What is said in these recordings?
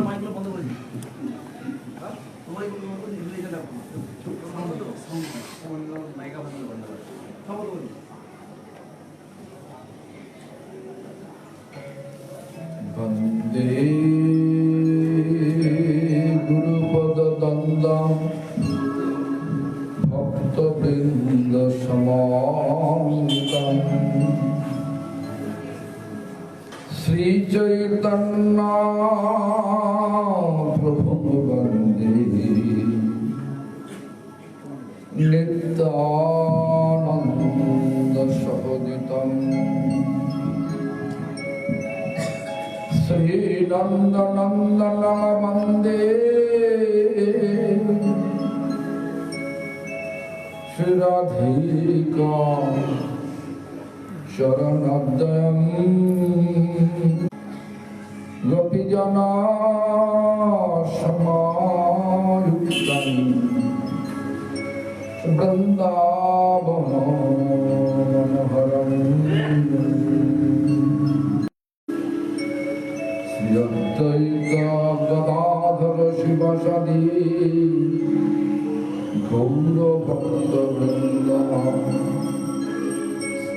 মাইকগুলো বন্ধ করে দিন। বন্দে গুরুপদ দ্বন্দ্বম ভক্তবৃন্দ সমাগম শ্রী চৈতন্য প্রভু বন্দে নিত্যানন্দ সহোদিতম শ্রী নন্দনন্দন বন্দে শ্রী রাধিকা চরণোদয়ম গোপীজনা সমাযুক্তম বৃন্দাবন মনোহরম শ্রী অদ্বৈত গদাধর শিবসদি গৌর ভক্ত বৃন্দ।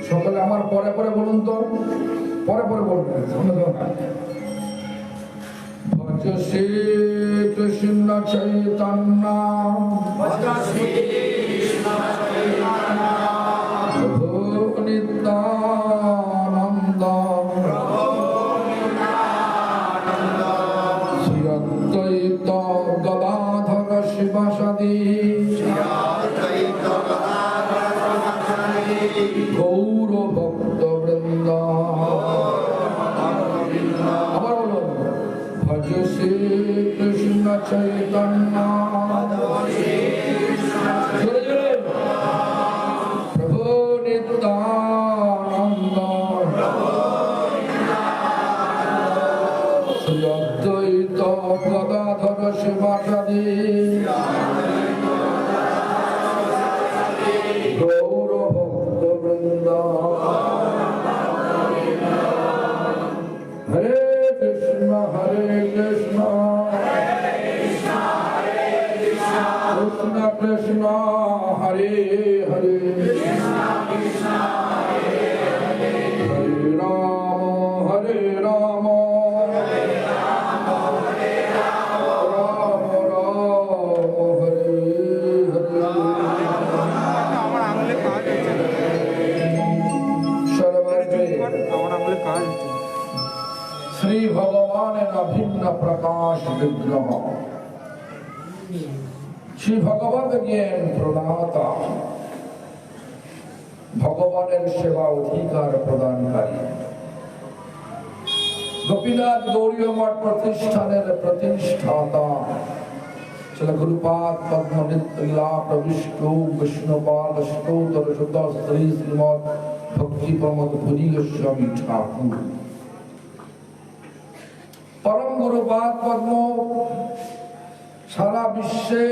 সকলে আমার পরে পরে বলুন তো, পরে পরে বলবেন। ভজ শ্রী কৃষ্ণ চৈতন্য প্রভু নিত্যানন্দ শ্রী অদ্বৈত গদাধর শিবসদি গৌর ভক্ত বৃন্দ। আবার বলুন, ভজ শ্রী কৃষ্ণ চৈতন্য প্রভু নিত্যানন্দ শ্রী অদ্বৈত গদাধর শিবসদি গৌর ভক্ত বৃন্দ। হরে কৃষ্ণ কৃষ্ণ কৃষ্ণ হরে হরে হরে রাম রাম হরে হরে। শ্রী ভগবানের অভিন্ন প্রকাশ বিগ্রহ শ্রী ভগবত জ্ঞান প্রদাতা, ভগবানের সেবা অধিকার প্রদানকারী, গোপীনাথ গৌরীয় মঠ প্রতিষ্ঠানের প্রতিষ্ঠাতা শ্রী গুরুপাদ পদ্ম নিত্যলীলা প্রবিষ্ট বিষ্ণুপাদ স্তোত্র শুদ্ধ শ্রী শ্রীমৎ ভক্তি প্রমোদ পুরী গোস্বামী ঠাকুর। পরম গুরুপাদ পদ্ম সারা বিশ্বে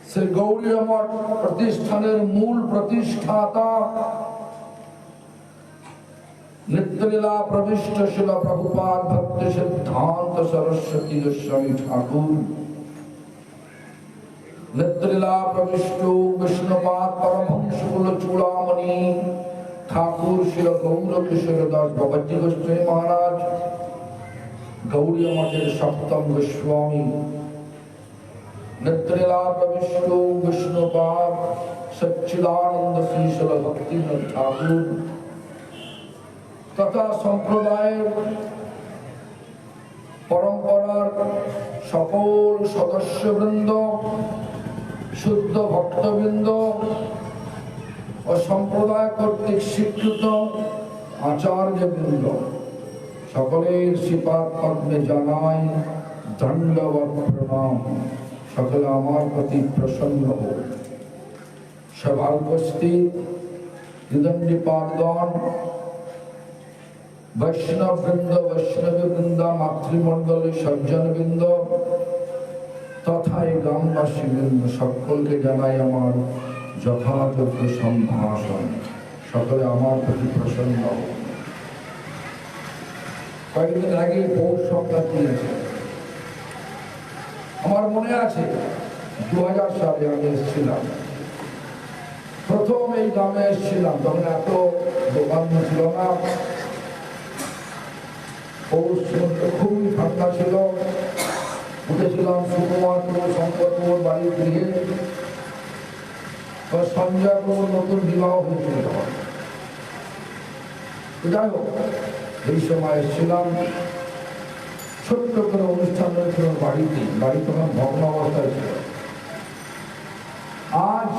শ্রী গৌরীয় মঠ প্রতিষ্ঠানের মূল প্রতিষ্ঠাতা, নিত্যলীলা প্রবিষ্ট শিল প্রভুপাদ ভক্তি সিদ্ধান্ত সরস্বতী গোস্বামী ঠাকুর, নিত্যলীলা প্রবিষ্ট বিষ্ণুপাদ পরমহংস কুল চূড়ামণি ঠাকুর শিল গৌর কিশোর দাস ভগবতী গোস্বামী মহারাজ, গৌরীয় মঠের সপ্তম গোস্বামী, নিত্যলীলা প্রবিষ্ট বিষ্ণুপাদ সচ্চিদানন্দ শ্রী শিল ভক্তিনাথ ঠাকুর তথা সম্প্রদায়ের পরম্পরার সকল সদস্যবৃন্দ, শুদ্ধ ভক্তবৃন্দ ও সম্প্রদায় কর্তৃক স্বীকৃত আচার্যবৃন্দ সকলের শ্রীপাদ পদ্মে জানাই দণ্ডবৎ প্রণাম। সকলে আমার প্রতি প্রসন্ন হোক। সভায় উপস্থিত হৃদয়পাদগণ, বৈষ্ণব বৃন্দ, বৈষ্ণবী বৃন্দ, মাতৃমণ্ডলী সজ্জন বৃন্দ তথা এই গ্রামবাসী বৃন্দ সকলকে জানাই আমার যথাযোগ্য সম্ভাষণ, সকলে আমার প্রতি প্রসন্ন। কয়েকদিন আগে পৌষ সংক্রান্তি দিয়েছে, আমার মনে আছে 2000 সালে আমি এসেছিলাম, প্রথম এই গ্রামে এসেছিলাম, তখন এত দোকান ছিল না, পৌষ খুবই ঠান্ডা ছিল। উঠেছিলাম সুকুমার কুমার শঙ্কর কুমার বাড়ির গৃহে, সঞ্জয় কুমার নতুন বিবাহ হয়েছিল তখন। যাই হোক, এই সময় এসেছিলাম, ছোট্ট করে অনুষ্ঠান হয়েছিল বাড়িতে, বাড়ি তখন ভগ্ন অবস্থায় ছিল। আজ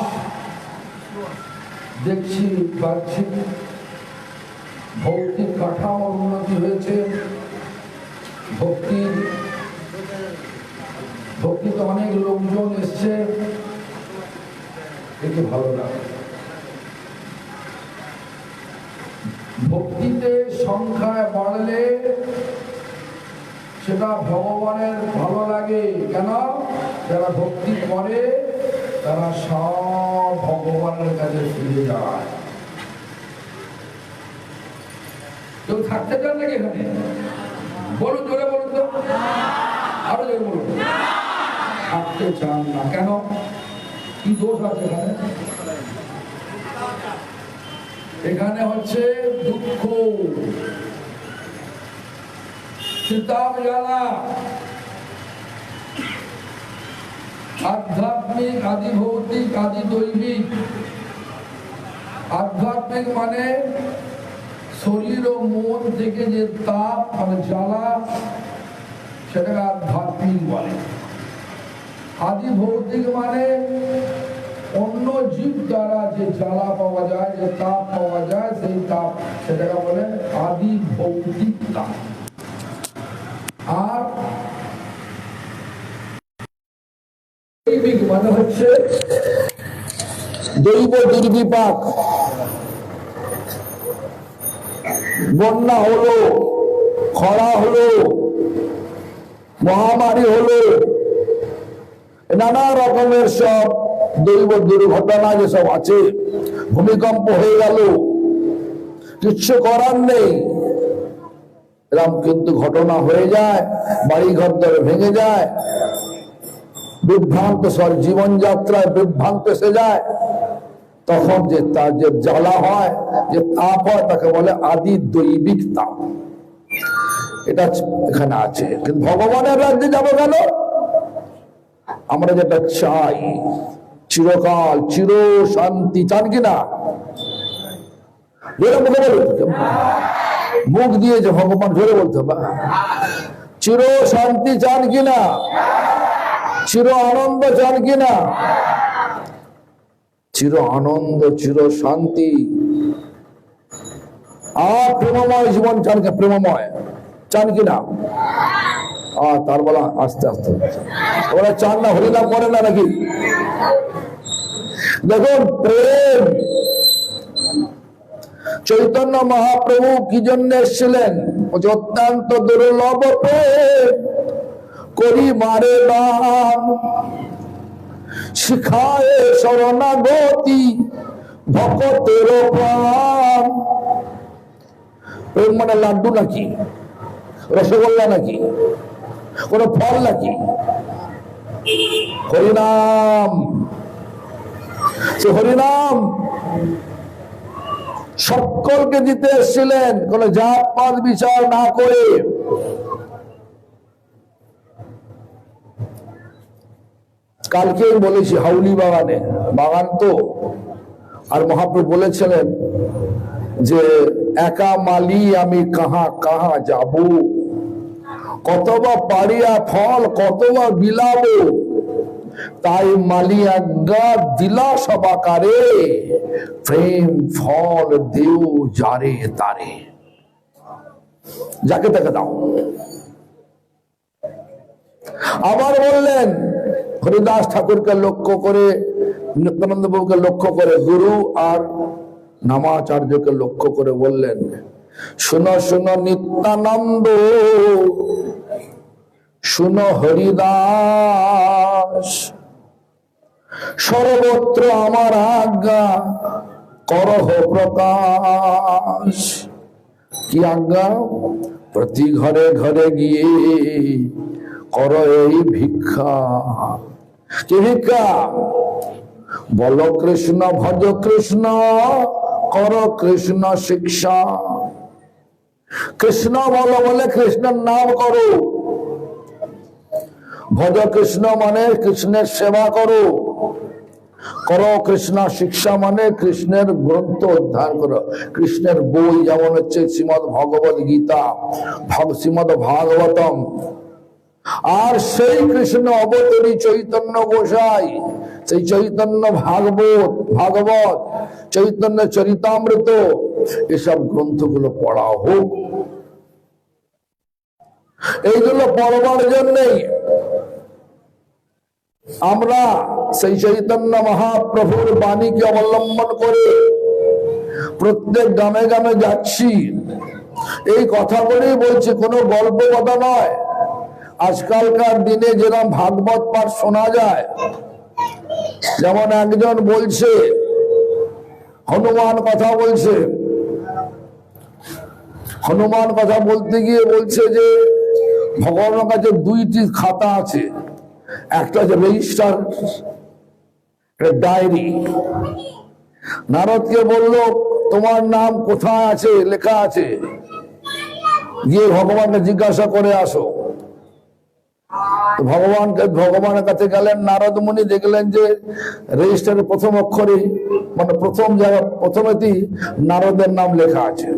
দেখছি পাচ্ছি ভৌতিক কাঠামোর উন্নতি হয়েছে, ভক্তিতে অনেক লোকজন এসছে, একে ভালো লাগে। ভক্তিতে সংখ্যায় বাড়লে সেটা ভগবানের ভালো লাগে। কেন? যারা ভক্তি করে তারা সব ভগবানের কাছে ফিরে যায়। কেউ থাকতে চান নাকি এখানে? বলুন, জোরে বলুন তো, আরো জোরে বলুন। থাকতে চান না কেন? কি দোষ আছে এখানে? এখানে হচ্ছে দুঃখ, চিতাব জ্বালা, আধ্যাত্মিক, আদি ভৌতিক, আদি দৈবিক। আধ্যাত্মিক মানে শরীর ও মন থেকে যে তাপ মানে জ্বালা, সেটাকে আধ্যাত্মিক বলে। আদি ভৌতিক মানে অন্য জীব দ্বারা যে জ্বালা পাওয়া যায়, যে তাপ পাওয়া যায়, সেই তাপ, সেটাকে বলে আদি ভৌতিক তাপ। আর দৈবিক মানে হচ্ছে দৈব দুর্বিপাক। বন্যা হলো, খরা হলো, মহামারী হলো, নানা রকমের সব দৈব দুর্ঘটনা যেসব আছে, ভূমিকম্প হয়ে গেল, কিচ্ছু করার নেই, এরকম কিন্তু ঘটনা হয়ে যায়, বাড়ি ঘর ধরে ভেঙে যায়, বিভ্রান্ত সব জীবনযাত্রায় বিভ্রান্ত এসে যায়। তখন যে তার যে জ্বালা হয়, যে তাপ হয়, তাকে বলে আদি দৈবিক তাপ। এটা এখানে আছে। কিন্তু ভগবানের রাজ্যে যাবো কেন? আমরা যেটা চাই চিরকাল, চির শান্তি, চান কিনা? মুখ দিয়ে যে ভগবান জোরে বলতে হবে, চির শান্তি চান কিনা? চির আনন্দ চান কিনা? চির আনন্দ, চির শান্তি আর প্রেমময় জীবন চান কিনা? প্রেমময় চান কিনা? তার বলা আস্তে আস্তে ওরা চান না, হরিনাম করে না নাকি? দেখুন, প্রেম চৈতন্য মহাপ্রভু কি জন্য এসেছিলেন? অত্যন্ত দুর্লভ প্রেম করি মারে দান, শিখায় শরণাগতি ভক্তের প্রাণ। প্রেম মানে লাড্ডু নাকি? রসগোল্লা নাকি? কোন ফল নাকি? হরিনাম। সে হরিনাম সকলকে দিতে এসেছিলেন, কোন জাত পাত বিচার না করে। কালকে বলেছি হাউলি বাগানে, বাগান তো, আর মহাপ্রভু বলেছিলেন যে একা মালি আমি কাহা কাহা যাব, কতবা পাড়িয়া ফল কতবা বিলাবো, তাই মালি আজ্ঞা দিলা সবাকারে, প্রেম ফল দেও যারে তারে। যাকে তাকে দাও। আবার বললেন হরিদাস ঠাকুরকে লক্ষ্য করে, নিত্যানন্দ বাবুকে লক্ষ্য করে, গুরু আর নামাচার্যকে লক্ষ্য করে বললেন, শুনো শুনো নিত্যানন্দ, শুনো হরিদাস, সর্বত্র আমার আজ্ঞা করহ প্রকাশ। কি আজ্ঞা? প্রতি ঘরে ঘরে গিয়ে কর এই ভিক্ষা। কি ভিক্ষা? বল কৃষ্ণ ভজ কৃষ্ণ কর কৃষ্ণ শিক্ষা। কৃষ্ণ বলো বলে কৃষ্ণের নাম করো, ভজ কৃষ্ণ মানে কৃষ্ণের সেবা করো, করো কৃষ্ণ শিক্ষা মানে কৃষ্ণের গ্রন্থ অধ্যয়ন করো। কৃষ্ণের বই যেমন হচ্ছে শ্রীমদ ভগবত গীতা, শ্রীমদ ভাগবতম, আর সেই কৃষ্ণ অবতারী চৈতন্য গোসাই, সেই চৈতন্য ভাগবত, চৈতন্য চরিতামৃত, এসব গ্রন্থগুলো পড়া হোক। এইগুলো পড়বার জন্যই আমরা সেই চৈতন্য মহাপ্রভুর বাণীকে অবলম্বন করে প্রত্যেক গ্রামে গ্রামে যাচ্ছি। এই কথাগুলোই বলছি, কোনো গল্প কথা নয়। আজকালকার দিনে যেরকম ভাগবত পাঠ শোনা যায়, যেমন একজন বলছে হনুমান কথা বলছে, হনুমান কথা বলতে গিয়ে বলছে যে ভগবানের কাছে দুইটি খাতা আছে, একটা হচ্ছে রেজিস্টার, ডায়েরি। নারদকে বলল তোমার নাম কোথায় আছে লেখা আছে, গিয়ে ভগবানকে জিজ্ঞাসা করে আসো। ভগবানের কাছে গেলেন নারদ মুনি, দেখলেন যে রেজিস্টারের প্রথম অক্ষরে মানে প্রথম জায়গা প্রথমেতেই নারদের নাম লেখা আছে।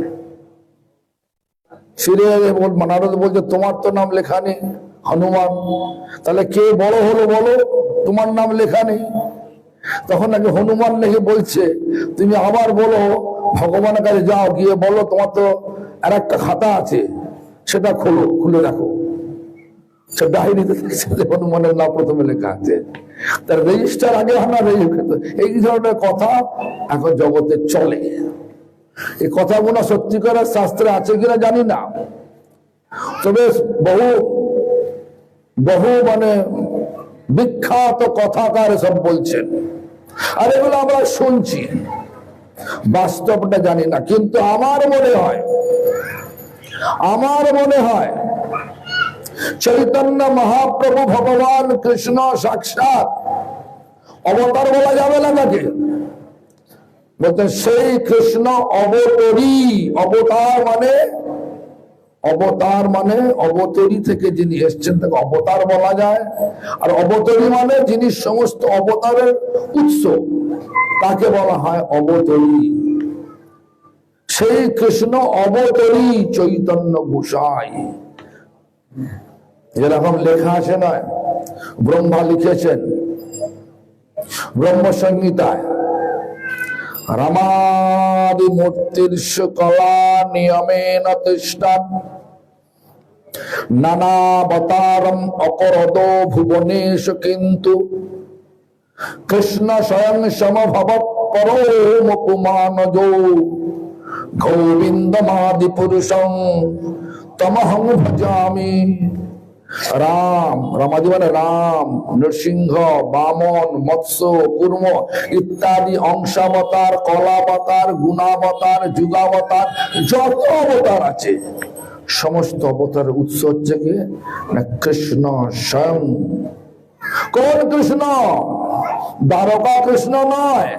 নারদ বলছে তোমার তো নাম লেখা নেই হনুমান, তাহলে কে বড় হলো বলো, তোমার নাম লেখা নেই। তখন নাকি হনুমান নাকি বলছে তুমি আবার বলো, ভগবানের কাছে যাও, গিয়ে বলো তোমার তো আর একটা খাতা আছে, সেটা খুলে রাখো। সে ডায়েরিতে হনুমানের নাম প্রথমে লেখা আছে, তার রেজিস্টার আগে হয় না। এই ধরনের কথা এখন জগতে চলে। এই কথাগুলো সত্যিকারের শাস্ত্রে আছে কিনা জানি না, তবে বহু মানে বিখ্যাত কথাকার সব বলছেন, আর এগুলো আমরা শুনছি, বাস্তবটা জানি না। কিন্তু আমার মনে হয় চৈতন্য মহাপ্রভু ভগবান কৃষ্ণ সাক্ষাৎ অবতার বলা যাবে না তাকে, বলতে সেই কৃষ্ণ অবতরী। অবতার মানে অবতরী থেকে যিনি এসছেন তাকে অবতার বলা যায়, আর অবতরী মানে যিনি সমস্ত অবতারের উৎস, তাকে বলা হয় অবতরী। সেই কৃষ্ণ অবতরী চৈতন্য গোসাই। যেরকম লেখা আছে নয়, ব্রহ্মা লিখেছেন ব্রহ্ম সংহিতায়, রামাদি মূর্তির কলা নিয়মেন তিষ্ঠান নানাবতারম অকরদ ভুবনেশ কিন্তু কৃষ্ণ স্বয়ং সমভব পরমপুমানজো গোবিন্দমাদি পুরুষং তমহং ভজামি। রামাদি মানে রাম, নৃসিংহ, বামন, মৎস্য, কুর্ম ইত্যাদি অংশাবতার, কলাবতার, গুণাবতার, যুগাবতার, যত অবতার আছে সমস্ত অবতারের উৎস হচ্ছে কি না কৃষ্ণ স্বয়ং। কোন কৃষ্ণ? দ্বারকা কৃষ্ণ নয়,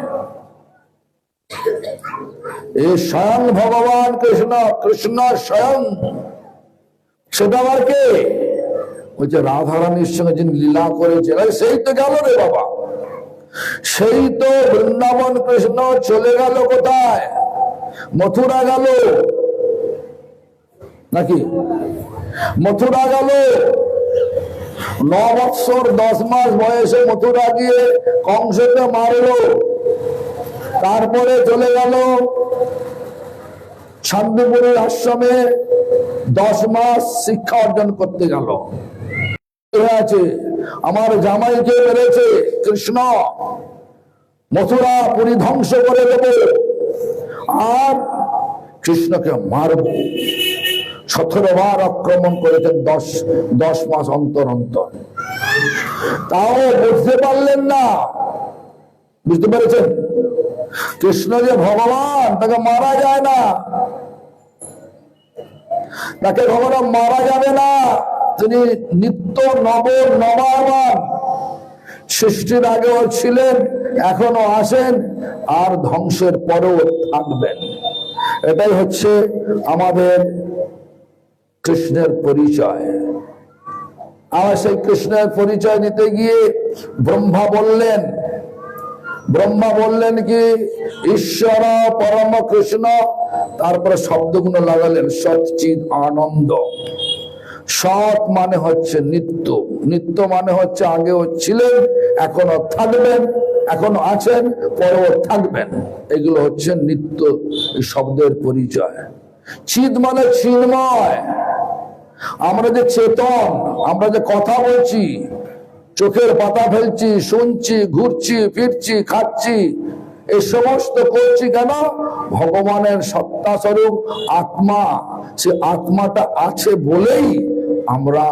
এই স্বয়ং ভগবান কৃষ্ণ, কৃষ্ণ স্বয়ং। সেটা আবার কে? বলছে রাধারানীর সঙ্গে যিনি লীলা করেছেন, সেই তো গেল রে বাবা, সেই তো বৃন্দাবন কৃষ্ণ চলে গেল কোথায়? মথুরা গেল নাকি? মথুরা গেল 9 বৎসর 10 মাস বয়সে মথুরা গিয়ে কংসকে মারলো, তারপরে চলে গেল শান্তিপুরের আশ্রমে 10 মাস শিক্ষা অর্জন করতে গেল। আছে আমার জামাইকে মেরেছে কৃষ্ণ, মথুরা পুরী ধ্বংস করে দেব, আর কৃষ্ণকে মারব। 17 বার আক্রমণ করেছেন 10 মাস অন্তর অন্তর। তাও বুঝতে পারলেন না বুঝতে পেরেছেন? কৃষ্ণ যে ভগবান, তাকে মারা যায় না, তাকে ভগবান মারা যাবে না। তিনি নিত্য নব নবায়মান, সৃষ্টির আগেও ছিলেন, এখনো আসেন, আর ধ্বংসের পরেও থাকবেন। এটাই হচ্ছে আমাদের কৃষ্ণের পরিচয়। আমার সেই কৃষ্ণের পরিচয় নিতে গিয়ে ব্রহ্মা বললেন কি ঈশ্বর পরম কৃষ্ণ, তারপরে শব্দগুলো লাগালেন সচ্চিদ আনন্দ। সৎ মানে হচ্ছে নিত্য, নিত্য মানে হচ্ছে আগেও ছিলেন, এখনো থাকবেন, এখনো আছেন, পরেও থাকবেন। এগুলো হচ্ছে নিত্য শব্দের পরিচয়। চিৎ মানে চিন্ময়। আমরা যে চেতন, আমরা যে কথা বলছি, চোখের পাতা ফেলছি, শুনছি, ঘুরছি, ফিরছি, খাচ্ছি, এই সমস্ত করছি কেন? ভগবানের সত্তা স্বরূপ আত্মা, সে আত্মাটা আছে বলেই আমরা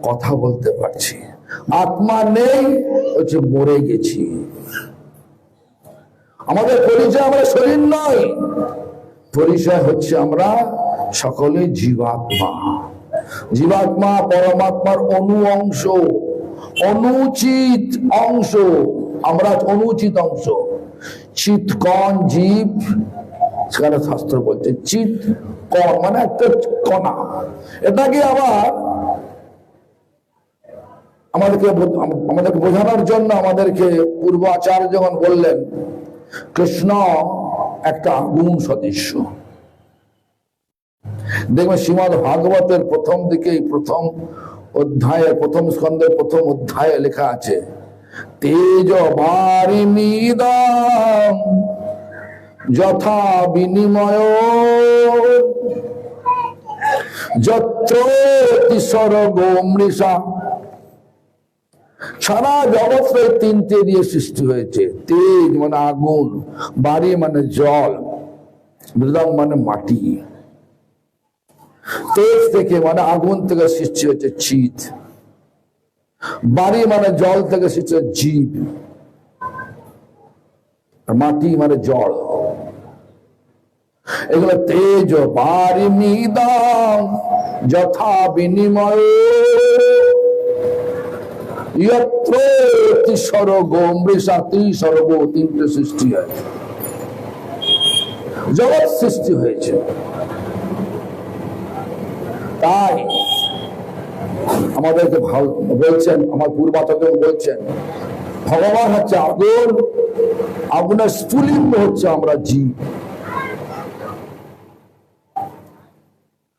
কথা বলতে পারছি। আত্মা নেই, হচ্ছে মরে গেছি। আমাদের পরিচয় আমরা শরীর নয়, পরিচয় হচ্ছে আমরা সকলে জীবাত্মা। জীবাত্মা পরমাত্মার অনু অংশ, অনুচিত অংশ। আমরা অনুচিত অংশ। চিৎ কণ জীব, সেখানে শাস্ত্র বলছে চিৎ কণ মানে একটা কণা। এটাকে আবার আমাদেরকে বোঝানোর জন্য আমাদেরকে পূর্ব আচার্য যখন বললেন কৃষ্ণ একটা আগুন সদৃশ্য। দেখবেন শ্রীমদ্ ভাগবতের প্রথম দিকে, প্রথম অধ্যায়ে, প্রথম স্কন্ধের প্রথম অধ্যায়ে লেখা আছে তেজ বারিণীদাম যথা বিনিময় যত্রতি স্বর্গো মৃষা। সারা জগৎ তিনটে দিয়ে সৃষ্টি হয়েছে। তেজ মানে আগুন, বাড়ি মানে জল, মৃদম মানে মাটি। তেজ থেকে মানে আগুন থেকে সৃষ্টি হয়েছে চিৎ, বাড়ি মানে জল থেকে সৃষ্টি হয়েছে জীব, আর মাটি মানে জল। এগুলো তেজ বাড়ি নিদাম যথা বিনিময় স্বর্গ মৃষা। স্বর্গ তিনটে সৃষ্টি হয়েছে, জগৎ সৃষ্টি হয়েছে। তাই আমাদেরকে বলছেন, আমার পূর্বাচার্য বলছেন ভগবান হচ্ছে আগুন, আগুনের স্ফুলিঙ্গ হচ্ছে আমরা জীব।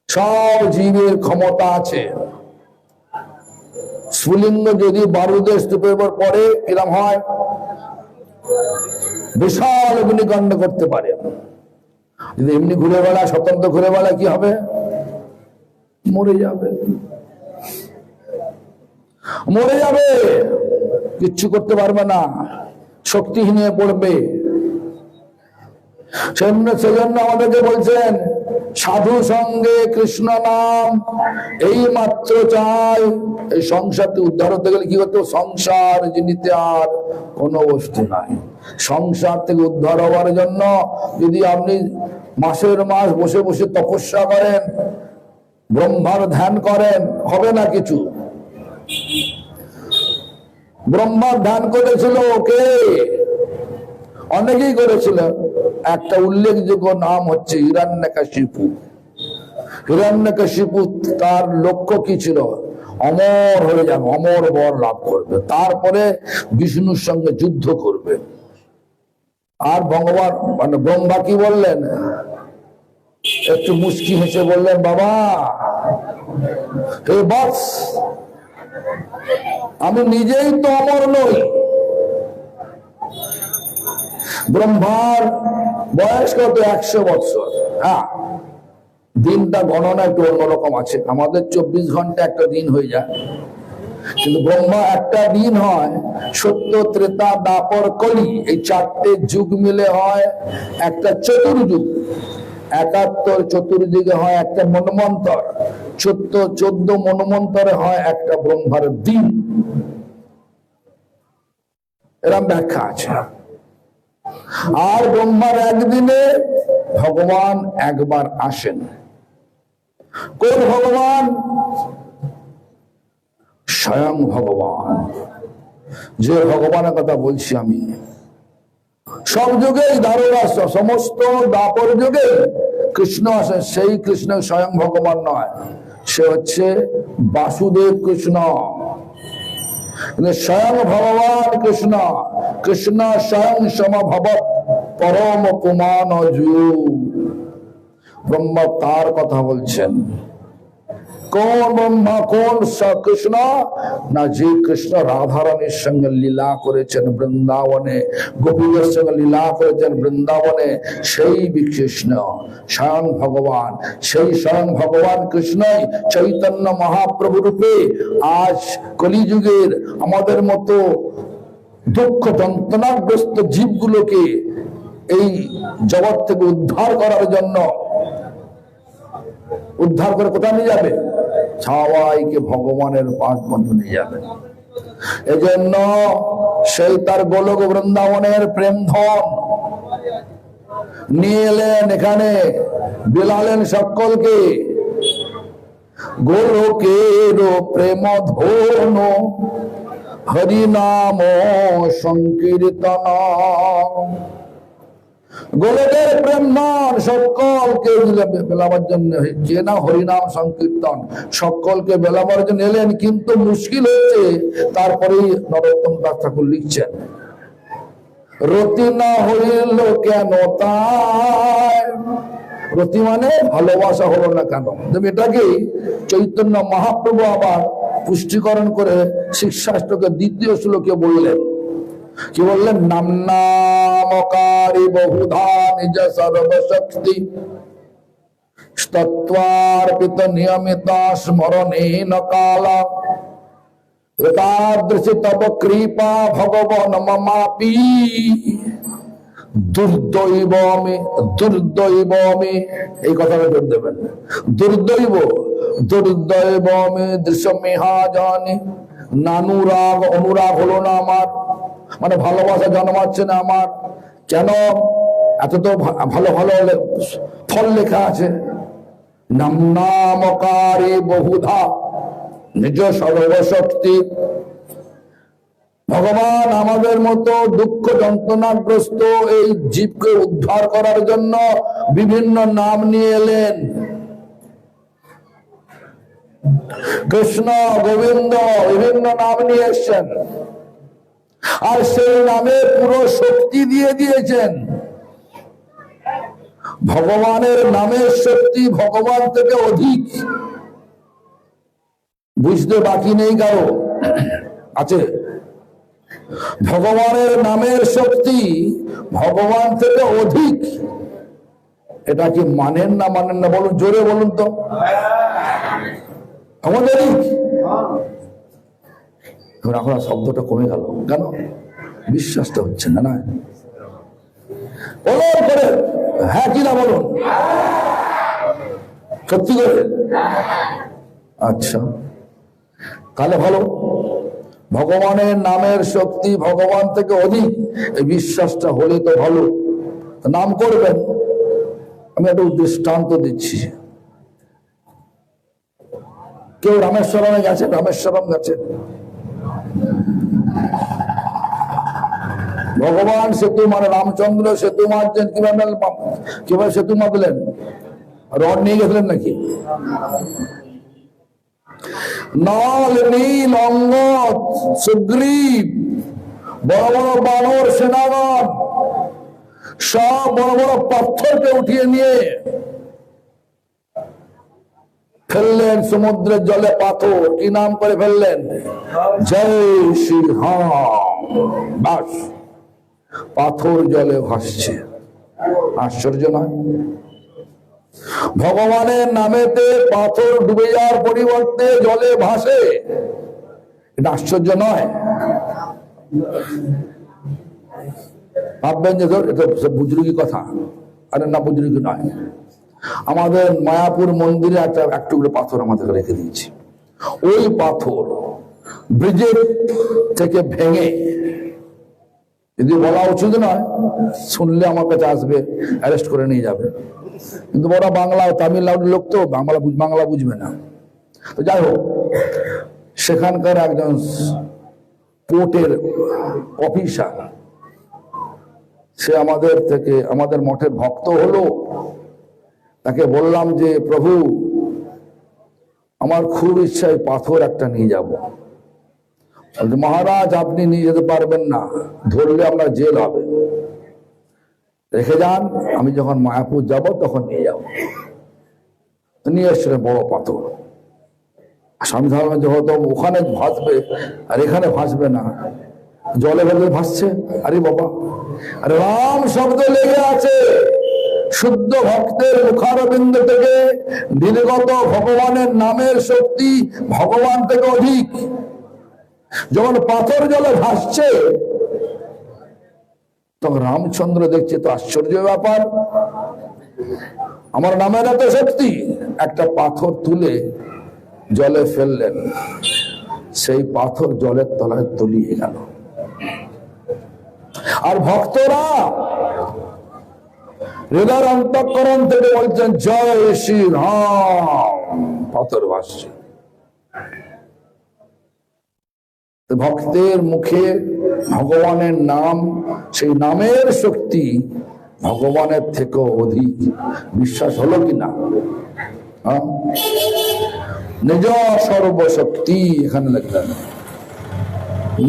সব জীবের ক্ষমতা আছে। স্ফুলিঙ্গ যদি বারুদের স্তূপের উপর পড়ে এরকম হয়, বিশাল অগ্নিকাণ্ড করতে পারে। যদি এমনি ঘুরে বেড়ায়, স্বতন্ত্র ঘুরে বেড়ায়, কি হবে? মরে যাবে, মরে যাবে, কিচ্ছু করতে পারবে না, শক্তিহীন হয়ে পড়বে। সেজন্য আমাদেরকে বলছেন সাধু সঙ্গে কৃষ্ণ নাম এই মাত্র চাই। এই সংসারকে উদ্ধার হতে গেলে কি করতে? সংসার জিনিতে আর কোনো বস্তু নাই। সংসার থেকে উদ্ধার হওয়ার জন্য যদি আপনি মাসের মাস বসে বসে তপস্যা করেন, ব্রহ্মার ধ্যান করেন, হবে না কিছু। ব্রহ্মার ধ্যান করেছিল কে? অনেকেই করেছিল। একটা উল্লেখযোগ্য নাম হচ্ছে হিরণ্যকশিপু। হিরণ্যকশিপু তার লক্ষ্য কি ছিল? অমর হয়ে যাবে, অমর বর লাভ করবে, তারপরে বিষ্ণুর সঙ্গে যুদ্ধ করবে। আর ভগবান মানে ব্রহ্মা কি বললেন? একটু মুস্কি হেসে বললেন, বাবা হে বৎস, আমি নিজেই তো অমর নই। ব্রহ্মার বয়স কত? 100 বৎসর। হ্যাঁ, দিনটা গণনা একটু অন্যরকম আছে। আমাদের 24 ঘন্টা একটা দিন হয়ে যায়, কিন্তু ব্রহ্মা একটা দিন হয় সত্য, ত্রেতা, দ্বাপর, কলি, এই 4টে যুগ মিলে হয় একটা চতুর্যুগ। 71 চতুর্যুগে হয় একটা মন্বন্তর, 14 মন্বন্তরে হয় একটা ব্রহ্মার দিন। এরকম ব্যাখ্যা আছে। আর ব্রহ্মার একদিনে ভগবান একবার আসেন। কোন ভগবান? স্বয়ং ভগবান। যে ভগবানের কথা বলছি আমি, সব যুগেই ধারণা, সমস্ত দাপর যুগে কৃষ্ণ আসে, সেই কৃষ্ণ স্বয়ং ভগবান নয়, সে হচ্ছে বাসুদেব কৃষ্ণ। স্বয়ং ভগবান কৃষ্ণ, কৃষ্ণ স্বয়ং সমভবৎ পরম পুমান জু। ব্রহ্মা তার কথা বলছেন। কোন ব্রহ্মা? কোন কৃষ্ণ? না, যে কৃষ্ণ রাধারানীর সঙ্গে লীলা করেছেন বৃন্দাবনে, গোপীদের সঙ্গে লীলা করেছেন বৃন্দাবনে, সেই কৃষ্ণ স্বয়ং ভগবান। সেই স্বয়ং ভগবান কৃষ্ণই চৈতন্য মহাপ্রভু রূপে আজ কলিযুগের আমাদের মতো দুঃখ যন্ত্রণাগ্রস্ত জীবগুলোকে এই জগৎ থেকে উদ্ধার করার জন্য, উদ্ধার করে কোথায় নিয়ে যাবে? সবাইকে ভগবানের পাশ বন্ধ নিয়ে যাবে। এই জন্য সেই তার গোলক বৃন্দাবনের প্রেম ধন নিয়ে এলেন, এখানে বিলালেন সকলকে। গোলকের প্রেম ধন হরিনাম সংকীর্তন। গোলকের প্রেম ধন সকলকে বেলাবার জন্য, যে না হরিনাম সংকীর্তন, সকলকে বেলাবার জন্য এলেন। কিন্তু মুশকিল হচ্ছে, তারপরেই নরোত্তম দাস ঠাকুর লিখছেন, রতি না হইল কেন তাই। রতি মানে ভালোবাসা হলো না কেন? এটাকে চৈতন্য মহাপ্রভু আবার পুষ্টিকরণ করে শিক্ষাষ্টকে দ্বিতীয় শ্লোকে বললেন। কি বললেন? নাম নামকারী বহুধা নিজ সর্বশক্তি তত্ত্বার্পিত নিয়মিত স্মরণেন কালা এতাদৃশি তব কৃপা ভগবান মমাপি দুর্দৈবমে। দুর্দৈবমে, এই কথাটা জোর দেবেন। দুর্দৈব, দুর্দৈবমে দৃশ্যমেহা জানি। নানুরাগ, অনুরাগ হলো না আমার, মানে ভালোবাসা জন্মাচ্ছে না আমার। কেন? এত তো ভালো ভালো ফল লেখা আছে। নাম নামকারী বহুধা নিজ সর্বশক্তি। ভগবান আমাদের মতো দুঃখ যন্ত্রণাগ্রস্ত এই জীবকে উদ্ধার করার জন্য বিভিন্ন নাম নিয়ে এলেন। কৃষ্ণ, গোবিন্দ, বিভিন্ন নাম নিয়ে এসছেন। আর সেই নামে পুরো শক্তি দিয়ে দিয়েছেন। ভগবানের নামের শক্তি ভগবান থেকে অধিক, বুঝতে বাকি নেই কারো। আছে? ভগবানের নামের শক্তি ভগবান থেকে অধিক। এটা কি মানেন না মানেন না? বলুন, জোরে বলুন তো। আমাদের এখন শব্দটা কমে গেল কেন? বিশ্বাসটা হচ্ছে না। না বলুন করে, হ্যাঁ কি না বলুন, সত্যি করে। আচ্ছা, তাহলে ভালো। ভগবানের নামের শক্তি ভগবান থেকে অধিক, এই বিশ্বাসটা হলে তো ভালো। নাম করবেন। আমি একটা দৃষ্টান্ত দিচ্ছি। কেউ রামেশ্বরমে গেছে? রামেশ্বরম গেছে? ভগবান সেতু মানে রামচন্দ্র সেতু মারছেন। কিভাবে সেতু মারলেন? রড নিয়ে গেছিলেন নাকি? নল, নীল, অঙ্গদ, সুগ্রীব, বড় বড় বানর সেনাগণ সব বড় বড় পাথরকে উঠিয়ে নিয়ে ফেললেন সমুদ্রের জলে। পাথর কি নাম করে ফেললেন? জয় শ্রীরাম। বাস, পাথর জলে ভাসছে। আশ্চর্য নয়? ভগবানের নামেতে পাথর ডুবে যাওয়ার পরিবর্তে জলে ভাসে, এটা আশ্চর্য নয়? ভাববেন যে এটা বুজরুগি কথা। আরে না, বুজরুগি নয়। আমাদের মায়াপুর মন্দিরে একটু করে পাথর আমাদের রেখে দিয়েছি। ওই পাথর ব্রিজের থেকে ভেঙে যদি বলা উচিত নয়, শুনলে আমার কাছে আসবে, অ্যারেস্ট করে নিয়ে যাবে। কিন্তু ওরা বাংলা, তামিলনাড়ুর লোক তো বাংলা বুঝবে না। তো যাই হোক, সেখানকার একজন পোর্টের অফিসার, সে আমাদের মঠের ভক্ত হলো। তাকে বললাম যে প্রভু, আমার খুব ইচ্ছা পাথর একটা নিয়ে যাব। মহারাজ, আপনি নিয়ে যেতে পারবেন না, ধরলে আপনার জেল হবে, রেখে যান, আমি যখন মায়াপুর যাব তখন নিয়ে যাব। নিয়ে এসছিলেন বড় পাথর। স্বামী ধর্ম যেহেতু ওখানে ভাসবে আর এখানে ভাসবে না, জলে ভেবে ভাসছে। আরে বাবা, আরে রাম শব্দ লেগে আছে শুদ্ধ ভক্তের মুখারবিন্দ থেকে। নির্গত ভগবানের নামের শক্তি ভগবান থেকে অধিক। যখন পাথর জলে ভাসছে তখন রামচন্দ্র দেখছে, তো আশ্চর্য ব্যাপার, আমার নামের এত শক্তি। একটা পাথর তুলে জলে ফেললেন, সেই পাথর জলের তলায় তলিয়ে গেল। আর ভক্তরা হৃদয়ের অন্তঃকরণ থেকে বলছেন জয় শ্রী রাম, পাথর ভাসছে। ভক্তের মুখে ভগবানের নাম, সেই নামের শক্তি ভগবানের থেকেও অধিক। বিশ্বাস হলো কিনা? নিজ সর্বশক্তি এখানে লেখলেন।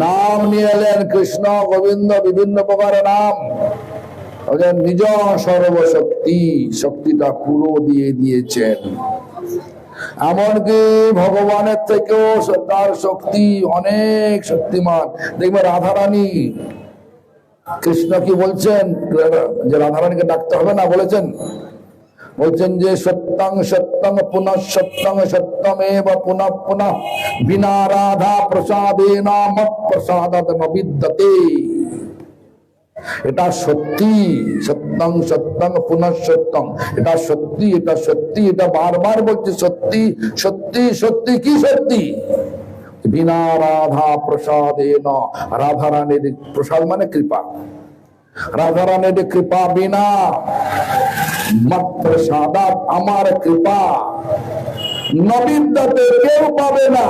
নাম নিয়ে এলেন কৃষ্ণ গোবিন্দ, বিভিন্ন প্রকার নাম। নিজ সর্বশক্তি, শক্তিটা পুরো দিয়ে দিয়েছেন। এমনকি ভগবানের থেকেও তার শক্তি অনেক শক্তিমান। দেখবে রাধারানী, কৃষ্ণ কি বলছেন যে রাধারানীকে ডাকতে হবে না, বলছেন যে সত্যং সত্যং পুনঃ সত্যং সত্যমেব পুনঃ পুনঃ বিনা রাধা প্রসাদেন মৎ প্রসাদাৎ ন বিদ্যতে। এটা সত্যি, সত্যং সত্যং পুনঃ সত্যং, এটা সত্যি, এটা সত্যি, এটা বারবার বলছে সত্যি সত্যি সত্যি। কি সত্যি? বিনা রাধা প্রসাদেন, রাধারানীর প্রসাদ মানে কৃপা, রাধারানীর কৃপা বিনা, মৎ প্রসাদাৎ আমার কৃপা, নবিদ্যতে কেউ পাবে না।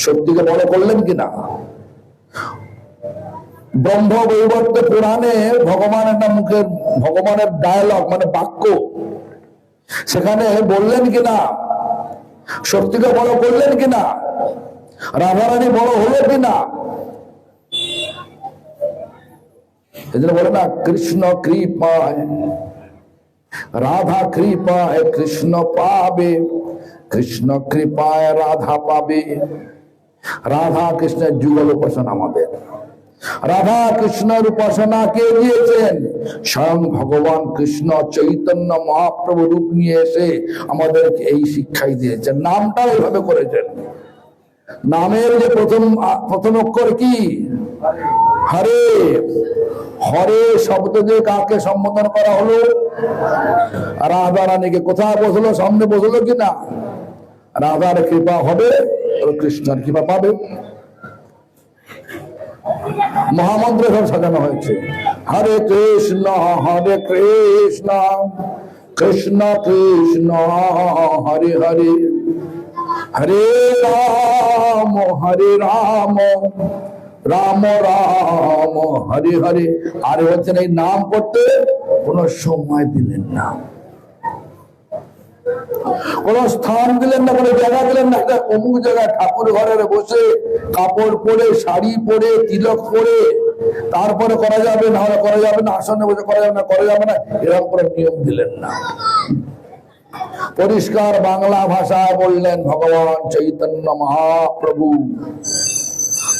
সত্যিকে বড় করলেন কিনা? ব্রহ্ম বৈবর্ত পুরাণে ভগবানের ডায়ালগ মানে বাক্য, সেখানে বললেন কিনা? শক্তিকে বড় করলেন কিনা? রাধারানী বড় হলো কিনা? এজন্য বলে না, কৃষ্ণ কৃপায় রাধা কৃপায় কৃষ্ণ পাবে, কৃষ্ণ কৃপায় রাধা পাবে। রাধা কৃষ্ণের যুগল উপাসনা আমাদের। রাধা কৃষ্ণের উপাসনা কে দিয়েছেন? স্বয়ং ভগবান কৃষ্ণ চৈতন্য মহাপ্রভু রূপ নিয়ে এসে আমাদেরকে এই শিক্ষাই দিয়েছেন। নামটা এইভাবে করেছেন। নামের যে প্রথম অক্ষর কি? হরে। হরে শব্দ দিয়ে কাকে সম্বোধন করা হলো? রাধা রানীকে। কোথায় বসলো? সামনে বসলো কিনা? রাধার কৃপা হবে, কৃষ্ণের কৃপা পাবে। মহামন্ত্র সব সাজানো হয়েছে। হরে কৃষ্ণ কৃষ্ণ কৃষ্ণ হরে হরে, হরে রাম রাম রাম হরে হরে। আর হচ্ছেন এই নাম করতে কোন সময় দিলেন না, কোন স্থান দিলেন না, কোন জায়গা দিলেন না। অমুক জায়গায় ঠাকুর ঘরে বসে কাপড় পরে, শাড়ি পরে, তিলক পরে তারপরে করা যাবে, না হলে করা যাবে না, আসনে বসে করা যাবে না, করা যাবে না, এরকম করে নিয়ম দিলেন না। পরিষ্কার বাংলা ভাষায় বললেন ভগবান চৈতন্য মহাপ্রভু।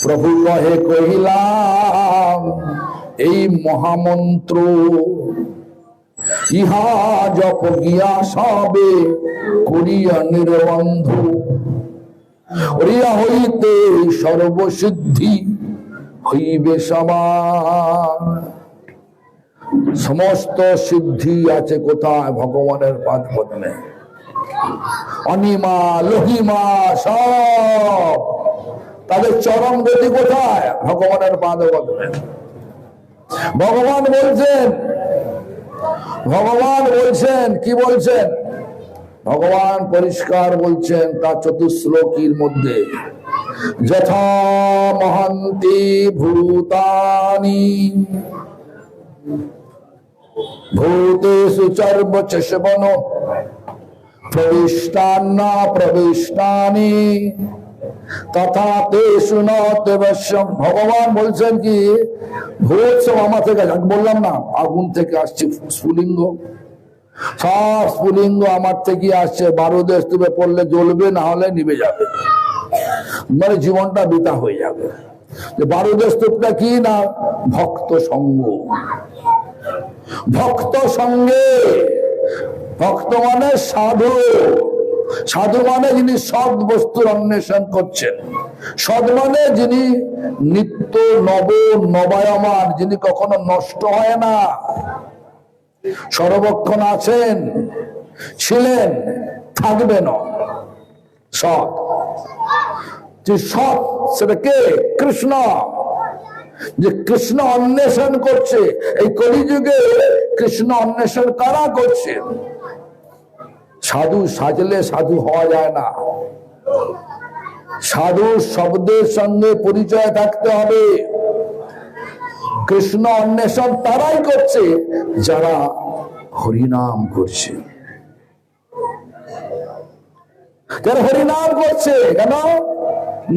প্রভু কহে কহিলাম এই মহামন্ত্র, ইহা জপ গিয়া সবে করিয়া নির্বন্ধ, ওরিয়া হইতে সর্বসিদ্ধি হইবে সবার। সমস্ত সিদ্ধি আছে কোথায়? ভগবানের পাদ পদ্মে। অনিমা লহিমা সব তাদের চরম গতি কোথায়? ভগবানের পাদে পদ্মে। ভগবান বলছেন কি বলছেন? ভগবান পরিষ্কার বলছেন তার চতুশ্লোকীর মধ্যে, যথা মহান্তি ভূতানি ভূতেষু চর্বচশবন প্রবিষ্টান্না প্রবিষ্টানি তথা তেষু ন তেবশ্যম। ভগবান বলছেন কি, ভূত সব আমার থেকে, বললাম না আগুন থেকে আসছে স্ফুলিঙ্গ, সব স্ফুলিঙ্গ আমার থেকে আসছে। বারুদের স্তূপে পড়লে জ্বলবে, না হলে নিভে যাবে, মানে জীবনটা বৃথা হয়ে যাবে। বারুদের স্তূপটা কি না? ভক্ত সঙ্গ। ভক্ত সঙ্গে, ভক্ত মানে সাধু, সাধু মানে যিনি সৎ বস্তুর অন্বেষণ করছেন, সৎ মানে যিনি নিত্য নবায়মান, যিনি কখনো নষ্ট হয় না, সর্বক্ষণ আছেন, ছিলেন, থাকবেন। সৎ, যে সৎ সেটা কে? কৃষ্ণ। যে কৃষ্ণ অন্বেষণ করছে এই কলিযুগে, কৃষ্ণ অন্বেষণ কারা করছে? সাধু সাজলে সাধু হওয়া যায় না, সাধু শব্দের সঙ্গে পরিচয় থাকতে হবে। কৃষ্ণ অন্বেষণ তারাই করছে যারা হরিনাম করছে, যারা হরিনাম করছে। কেন?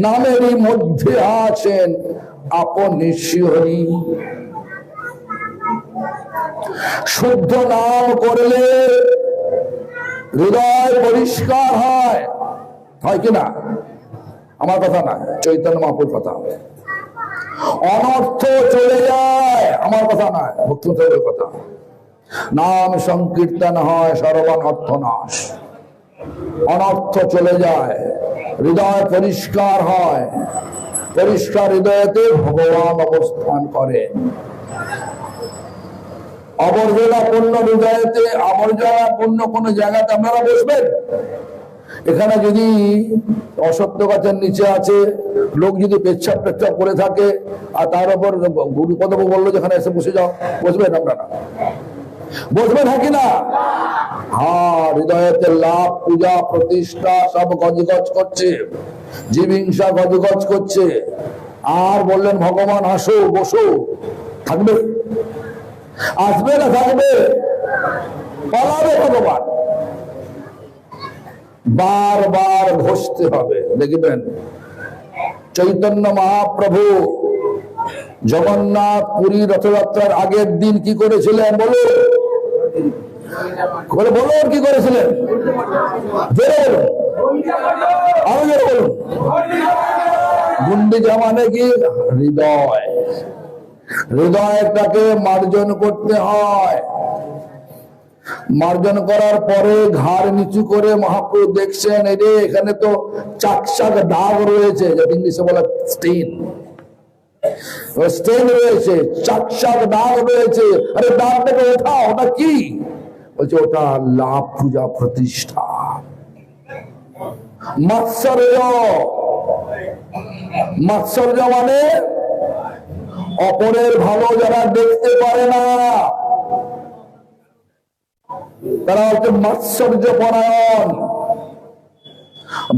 নামেরই মধ্যে আছেন আপনি হরি। শুদ্ধ নাম করলে হৃদয় পরিষ্কার হয়, হয় কিনা? আমার কথা না, চৈতন্য মহাপ্রভুর কথা। অনর্থ চলে যায়, আমার কথা নয়, ভক্তির কথা। নাম সংকীর্তন হয়, সর্বানর্থ নাশ। অনর্থ চলে যায়, হৃদয় পরিষ্কার হয়, পরিষ্কার হৃদয়তে ভগবান অবস্থান করেন। আবর্জনাপূর্ণ হৃদয়তে, আবর্জনাপূর্ণ কোন জায়গাতে আপনারা বসবেন? এখানে যদি অসত্য গাছের নিচে আছে, লোক যদি পেচ্ছাপ টেচ্ছাপ করে থাকে, আর তার উপর গুরুপদ বললো যেখানে এসে বসে যাও, বসবেন আপনারা? বসবেন নাকি না? হ্যাঁ, হৃদয়তে লাভ, পূজা, প্রতিষ্ঠা সব গজগজ করছে, জীবিংসা গজগজ করছে। আর বললেন ভগবান আসো, বসো, থাকবে? আসবে না থাকবে? পালাবে ভগবান। বারবার ঘষতে হবে। দেখবেন চৈতন্য মহাপ্রভু জগন্নাথ পুরী রথযাত্রার আগের দিন কি করেছিলেন? বলুন কি করেছিলেন? গুন্ডিচা মানে কি? হৃদয়, হৃদয়টাকে মার্জন করতে হয়। মার্জন করার পরে ঘাড় নিচু করে মহাপ্রভু দেখছেন, এরে এখানে তো চাকচাক দাগ রয়েছে, যেটা ইংলিশে বলা স্টেন, স্টেন রয়েছে, চাকচাক দাগ রয়েছে। আরে দাগটাকে ওঠা, ওটা কি? বলছে ওটা লাভ, পূজা, প্রতিষ্ঠা, মাৎসর্য। মাৎসর্য মানে অপরের ভালো যারা দেখতে পারে না, তারা হচ্ছে মাৎসর্য পরায়ণ।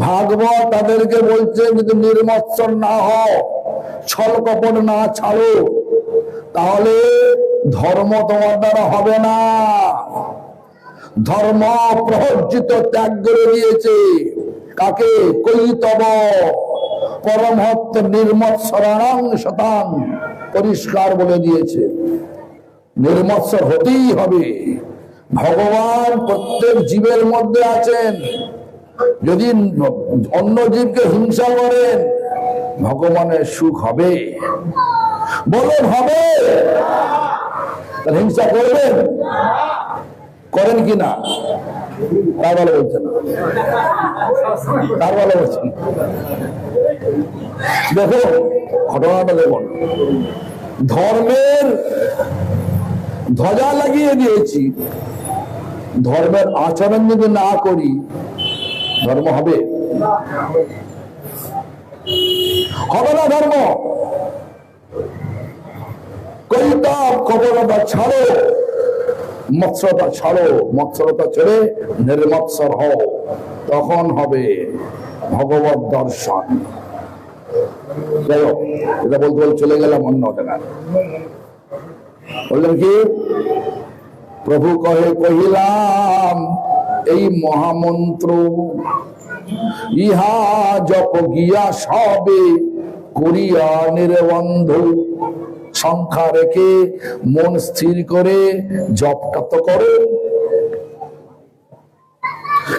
ভাগবত তাদেরকে বলছে যদি নির্মৎসর না হও, ছল কপট না ছাড়ো, তাহলে ধর্ম তোমার দ্বারা হবে না। ধর্ম প্রহজ্জিত ত্যাগ করে দিয়েছে কাকে? কৈতব পরমহত্ত নির্মৎসরাং শতাং, পরিষ্কার বলে দিয়েছে নির্মৎসর হতেই হবে। ভগবান প্রত্যেক জীবের মধ্যে আছেন। যদি অন্য জীবকে হিংসা করেন, ভগবানের সুখ হবে? বলুন হবে? হিংসা করবেন? করেন কি না? তার ভালো বলছেন, তার ভালো বলছেন। দেখো ঘটনাটা দেখুন, ধর্মের ধ্বজা লাগিয়ে দিয়েছি, ধর্মের আচরণ যদি না করি ধর্ম হবে? হবে না ধর্ম। কৈতব কপটতা ছাড়ো, মৎসরতা ছাড়ো, মৎসরতা ছেড়ে নির্মৎসর হও, তখন হবে ভগবত দর্শন। যাই হোক, এটা বলতে বলতে চলে গেলাম অন্য জায়গায়। বললেন কি, প্রভু কহে কহিলাম এই মহামন্ত্র, ইহা জপ গিয়া সবে করিয়া নির্বন্ধ। সংখ্যা রেখে মন স্থির করে জপটা তো করো,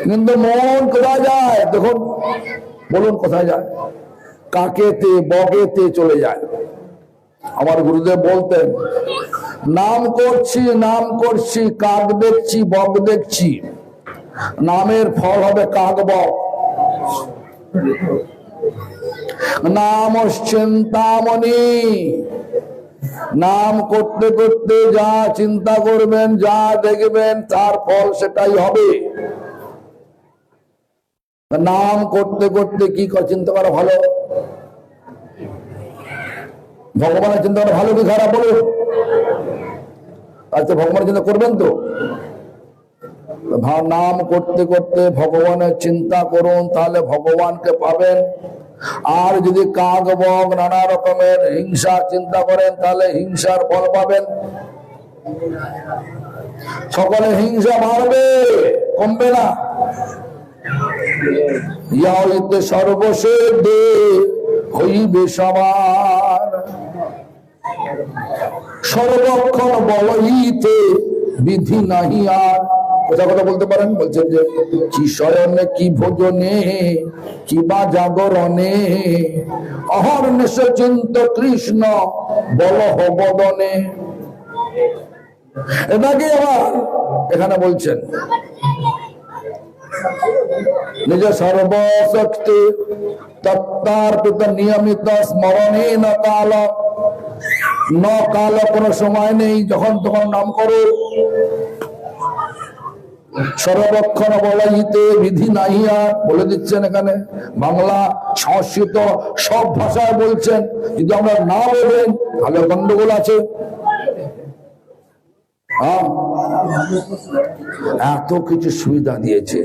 কিন্তু মন কোথায় যায়? দেখুন, বলুন কোথায় যায়? কাকেতে বগেতে চলে যায়। আমার গুরুদেব বলতেন, নাম করছি নাম করছি, কাক দেখছি বক দেখছি, নামের ফল হবে কাক বক। নাম চিন্তামণি, নাম করতে করতে যা চিন্তা করবেন, যা দেখবেন, তার ফল সেটাই হবে। নাম করতে করতে কি চিন্তা করা ভালো? ভগবানের চিন্তা করা ভালো কি খারাপ? বলুন। আচ্ছা, ভগবানের চিন্তা করবেন তো? নাম করতে করতে ভগবানের চিন্তা করুন, তাহলে ভগবানকে পাবেন। আর যদি কাক বক নানা রকমের হিংসা চিন্তা করেন, তাহলে হিংসার ফল পাবেন। সকলে হিংসা বাড়বে, কমবে না। ইহাতে সর্বশেষে হইবে সবার, সর্বক্ষণ বলইতে বিধি নাহি আর। কথা কথা বলতে পারেন? বলছেন যে কি শয়নে কি ভোজনে কি বা জাগরণে, অহর্নিশ চিন্ত কৃষ্ণ বল বদনে। এটাকে আবার এখানে বলছেন, নিজ সর্বশক্তি তত্তার্পিত নিয়মিত স্মরণে ন কাল, ন কাল কোনো সময় নেই, যখন তখন নাম করো। সর্বক্ষণ বলাইতে বিধি নাহিয়া, বলে দিচ্ছেন এখানে। বাংলা সংস্কৃত সব ভাষায় বলছেন, যদি আমরা না বলেন তাহলে গন্ডগোল আছে। এত কিছু সুবিধা দিয়েছে,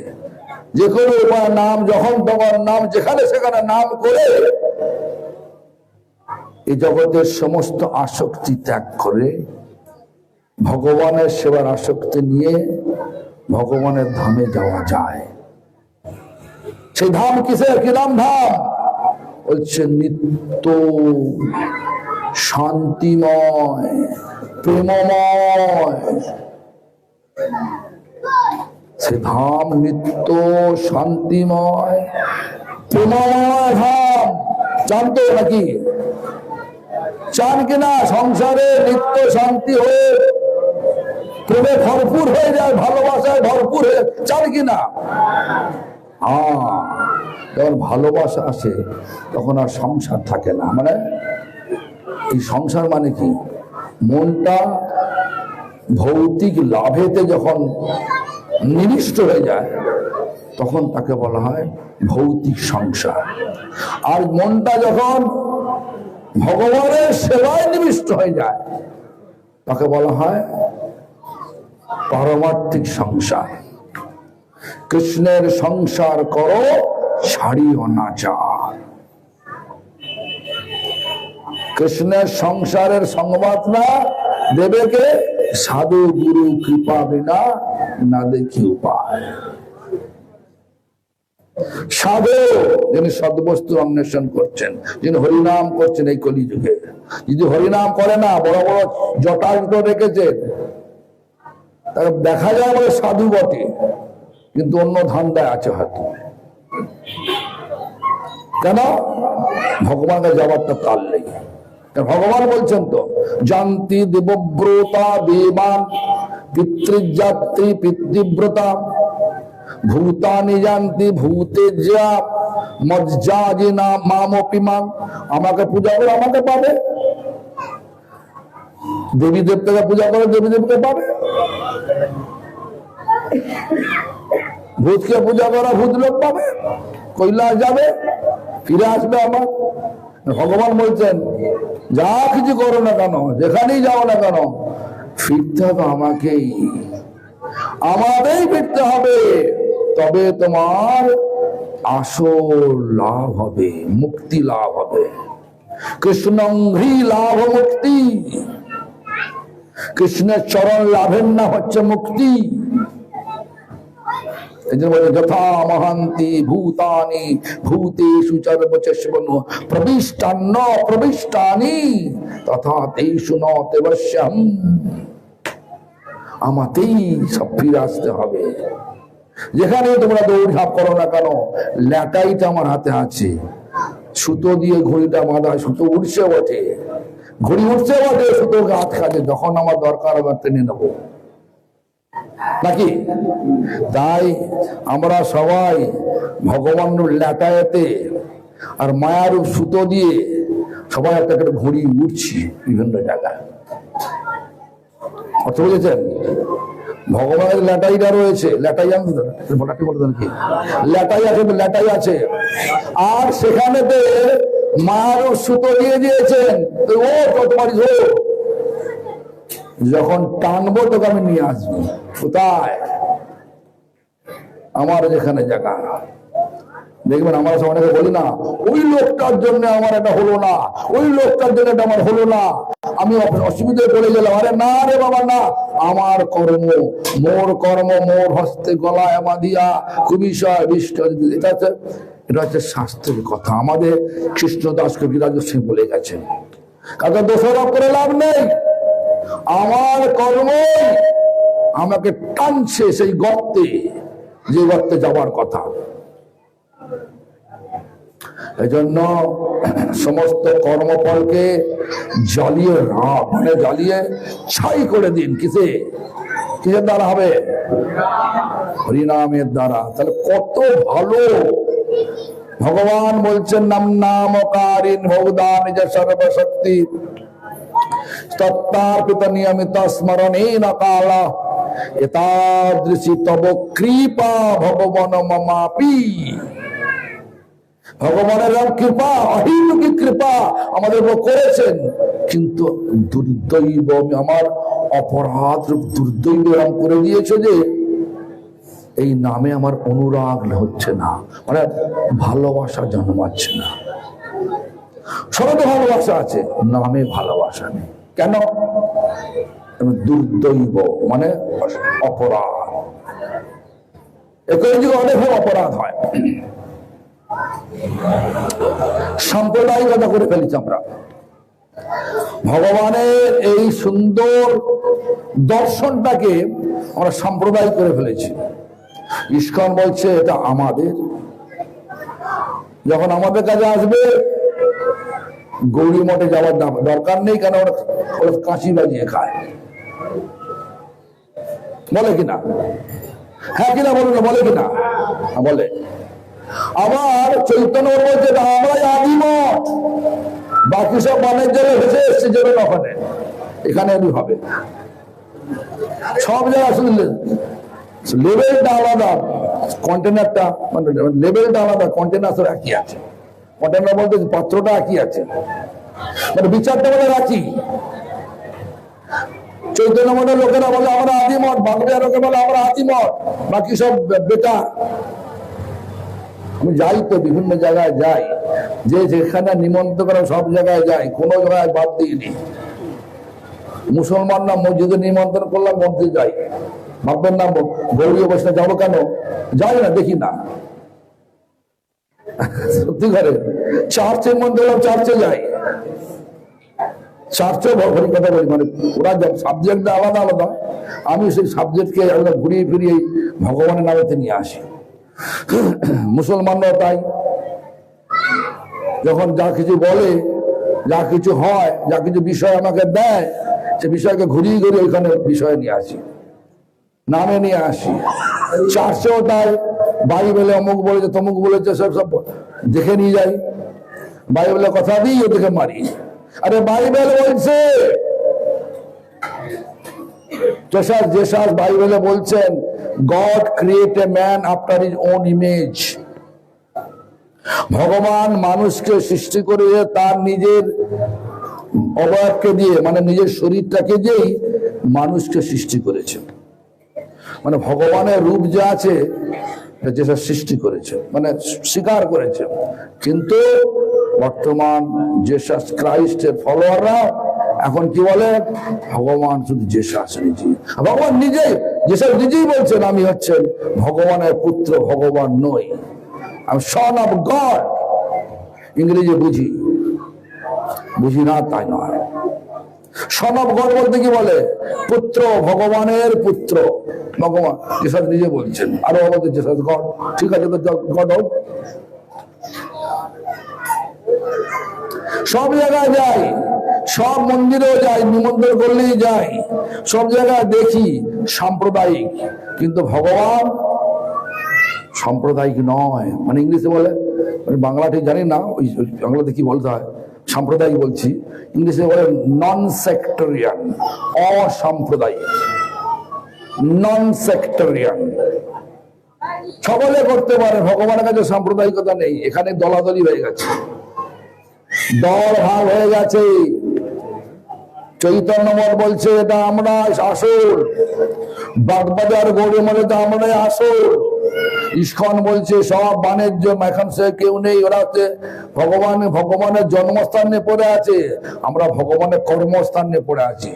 যে কোনো উপায় নাম, যখন তখন নাম, যেখানে সেখানে নাম করে এই জগতের সমস্ত আসক্তি ত্যাগ করে ভগবানের সেবার আসক্তি নিয়ে ভগবানের ধামে যাওয়া যায়। সেই ধাম কিসের? কি নাম? ধাম বলছে নিত্য শান্তিময় প্রেমময়। সে ধাম নিত্য শান্তিময় প্রেমময় ধাম। জানতো নাকি? চান কিনা সংসারে নিত্য শান্তি হয়ে, প্রেমে ভরপুর হয়ে যায়, ভালোবাসায় ভরপুর হয়ে, চান কিনা? যখন ভালোবাসা আসে তখন আর সংসার থাকে না। মানে এই সংসার মানে কি? মনটা ভৌতিক লাভেতে যখন নিবিষ্ট হয়ে যায় তখন তাকে বলা হয় ভৌতিক সংসার। আর মনটা যখন ভগবানের সেবায় নিবিষ্ট হয়ে যায় তাকে বলা হয় পারমার্থিক সংসার। কৃষ্ণের সংসার করো, ছাড়িও না চার। কৃষ্ণের সংসারের সংবাদটা দেবে কে? সাধু গুরু কৃপা বিনা না দেখি উপায়। সাধু যিনি সদ্বস্তুর অন্বেষণ করছেন, যিনি হরিনাম করছেন এই কলিযুগে, যদি হরিনাম করে না, বড় বড় জটাজুটো রেখেছেন, তাকে দেখা যায় বলে সাধু বটে, কিন্তু অন্য ধান্দায় আছে হয়তো। কেন? ভগবানের জবাবটা তার নেই। ভগবান বলছেন তো, জানতি দেবব্রতা দেবান পিতৃযাত্রী পিতৃব্রতা ভূতানি জানতি ভূতেজ্যা মজ্জাজিনা মামপিমাং। আমাকে পূজা করে আমাকে পাবে, দেবী দেবতাকে পূজা করে দেবী দেবকে পাবে, ভূতকে পূজা করা ভূত লোক পাবে, কৈলাস যাবে। ফিরে আসবে আমার। ভগবান বলছেন যা কিছু করো না কেন, যেখানেই যাও না কেন, ফিরতে হবে আমাকেই, আমাদেরই ফিরতে হবে। তবে তোমার আসল লাভ হবে, মুক্তি লাভ হবে। কৃষ্ণংঘ্রি লাভ মুক্তি, কৃষ্ণের চরণ লাভের নাম হচ্ছে মুক্তি। যথা মহান্তি ভূতানি ভূতেষু চর্বচস্বন প্রবিষ্টান্ন প্রবিষ্টানি তথা তেষু ন তেবশ্যম। আমাতেই সব ফিরে আসতে হবে। যেখানে তোমরা দৌড়ঝাঁপ করো না কেন, ল্যাটাইটা আমার হাতে আছে, সুতো দিয়ে ঘড়িটা বাঁধা, সুতো উঠছে বটে, ঘড়ি উঠছে বটে, সুতো গাছ খাজে, যখন আমার দরকার হবে টেনে নেবো নাকি। তাই আমরা সবাই ভগবানের ল্যাটায়াতে আর মায়ারূপ সুতো দিয়ে সবাই একটা করে ঘড়ি উঠছি বিভিন্ন জায়গায়। অর্থ বুঝেছেন? ভগবানের ল্যাটাইটা রয়েছে, ল্যাটাই কি ল্যাটাই আছে, ল্যাটাই আছে, আর সেখানেতে মায়ারূপ সুতো দিয়ে দিয়েছেন। ও তোমার যখন টানবো তোকে আমি নিয়ে আসবো। কোথায়? আমার যেখানে জায়গা। দেখবেন আমরা সব অনেকে বলি না, ওই লোকটার জন্য আমার এটা হলো না, ওই লোকটার জন্য এটা আমার হলো না, আমি অসুবিধায় পড়ে গেলাম। আরে না রে বাবা না, আমার কর্ম, মোর হস্তে গলায় বাঁধিয়া কুবিষয় বিষ্ট। এটা হচ্ছে শাস্ত্রের কথা। আমাদের কৃষ্ণদাস কবিরাজ সিং বলে গেছেন, কাউকে দোষারোপ করে লাভ নেই। আমার কর্মই আমাকে টানছে সেই গর্তে, যে গর্তে যাওয়ার কথা। এই জন্য সমস্ত কর্মফলকে জ্বালিয়ে জ্বালিয়ে ছাই করে দিন। কিসের দ্বারা হবে? হরিনামের দ্বারা। তাহলে কত ভালো। ভগবান বলছেন নাম নামকারীন ভগদা নিজ সর্বশক্তি তত্তার্পিত নিয়মিত স্মরণেন কাল এতাদৃশী তব কৃপা ভগবান মমাপি। ভগবানের কৃপা, অহিলুকি কৃপা আমাদের উপর করেছেন, কিন্তু দুর্দৈব, আমার অপরাধ দুর্দৈব এরম করে দিয়েছে যে এই নামে আমার অনুরাগ হচ্ছে না, মানে ভালোবাসা জন্মাচ্ছে না। সবাই ভালোবাসা আছে, নামে ভালোবাসা নেই। কেন? দুর্দৈব মানে অপরাধ। একই যুগে অনেক অপরাধ হয়, সাম্প্রদায়িকতা করে ফেলেছি আমরা। ভগবানের এই সুন্দর দর্শনটাকে আমরা সাম্প্রদায়িক করে ফেলেছি। ইস্কন বলছে এটা আমাদের। যখন আমাদের কাছে আসবে গৌরী মঠে যাওয়ার দরকার নেই, কেন ওরা কাশি বাজিয়ে খায়। বলে কিনা? হ্যাঁ কিনা বলুন, বলে কিনা? বলে। আবার চৈতন্য বলছে আমরাই আদিমঠ, বাকি সব বাণিজ্য ভেসে এসছে যাবেন ওখানে, এখানে হবে। সব জায়গায় শুনলেন লেভেলটা আলাদা, কন্টেনারটা মানে লেভেলটা আলাদা, কন্টেনার সব একই আছে। কন্টেনার বলতে পাত্রটা একই আছে, মানে বিচারটা বলে রাখি। চৈতন্য মঠের লোকেরা বলে আমরা আদিমঠ, বাংলার লোকে বলে আমরা আদিমঠ, বাকি সব বেকার। আমি যাই তো বিভিন্ন জায়গায় যাই, যে যেখানে নিমন্ত্রণ করে সব জায়গায় যাই, কোনো জায়গায় বাদ দিইনি। মুসলমান না মসজিদে নিমন্ত্রণ করলাম, মসজিদে যাই। ভাববেন না গৌরী অবস্থা যাবো কেন, যাই না, দেখি না। সত্যি করে চার্চে মন্দির করলাম, চার্চে যাই, চার্চে ভরি কথা বলি। মানে ওরা সাবজেক্ট আলাদা আলাদা, আমি সেই সাবজেক্টকে ঘুরিয়ে ফিরিয়ে ভগবানের নামেতে নিয়ে আসি। মুসলমানরাও তাই, যখন যা কিছু বলে, যা কিছু হয়, যা কিছু বিষয় আমাকে দেয়, সে বিষয়কে ঘুরিয়ে ঘুরিয়ে ওইখানে বিষয় নিয়ে আসি, নামে নিয়ে আসি। চার্চেও তাই, বাইবেলে অমুক বলেছে তমুক বলেছে, সব দেখে নিয়ে যাই। বাইবেলে কথা দিই, ও দেখে মারি। আরে বাইবেল বলছে, জেসাস বাইবেলে বলছেন God created a man after his own image. ভগবান মানুষকে সৃষ্টি করে তার নিজের অবয়বকে দিয়ে, মানে নিজের শরীরটাকে দিয়েই মানুষকে সৃষ্টি করেছে। মানে ভগবানের রূপ যা আছে যেটা সৃষ্টি করেছে, মানে স্বীকার করেছে। কিন্তু বর্তমান জেসাস খ্রাইস্টের ফলোয়াররা এখন কি বলে, ভগবান শুধু জেসাস নিজেই। ভগবান নিজেই, জেসাস নিজেই বলছেন আমি হচ্ছেন ভগবানের পুত্র, ভগবান নই, আমি সন অফ গড। ইংরেজি বুঝি না তাই নয়। সন অফ গড বলতে কি বলে, পুত্র, ভগবানের পুত্র। ভগবান জেসাস নিজে বলছেন, আরো আমাদের জেসাস গড। ঠিক আছে, গড হোক। সব জায়গায় যাই, সব মন্দিরেও যাই, নিমন্ত্রণ করলেই যাই, সব জায়গায় দেখি সাম্প্রদায়িক, কিন্তু ভগবান সাম্প্রদায়িক নয়। মানে ইংলিশে বলে, মানে বাংলা ঠিক জানি না, ওই বাংলাতে কি বলতে হয়, সাম্প্রদায়িক বলছি, ইংলিশে বলে নন সেক্টরিয়ান, অসাম্প্রদায়িক, নন সেক্টরিয়ান। সকলে করতে পারে, ভগবানের কাছে সাম্প্রদায়িকতা নেই। এখানে দলাদলি হয়ে গেছে, দল ভাগ হয়ে গেছে। চৈতন্য মঠ বলছে এটা আমরা আসল, বাগবাজার গৌরী মলে তো আমরাই আসল। ইস্কন বলছে সব বাণিজ্য, এখন সে কেউ নেই, ওরা হচ্ছে ভগবানের জন্মস্থান নিয়ে পড়ে আছে, আমরা ভগবানের কর্মস্থান নিয়ে পড়ে আছি।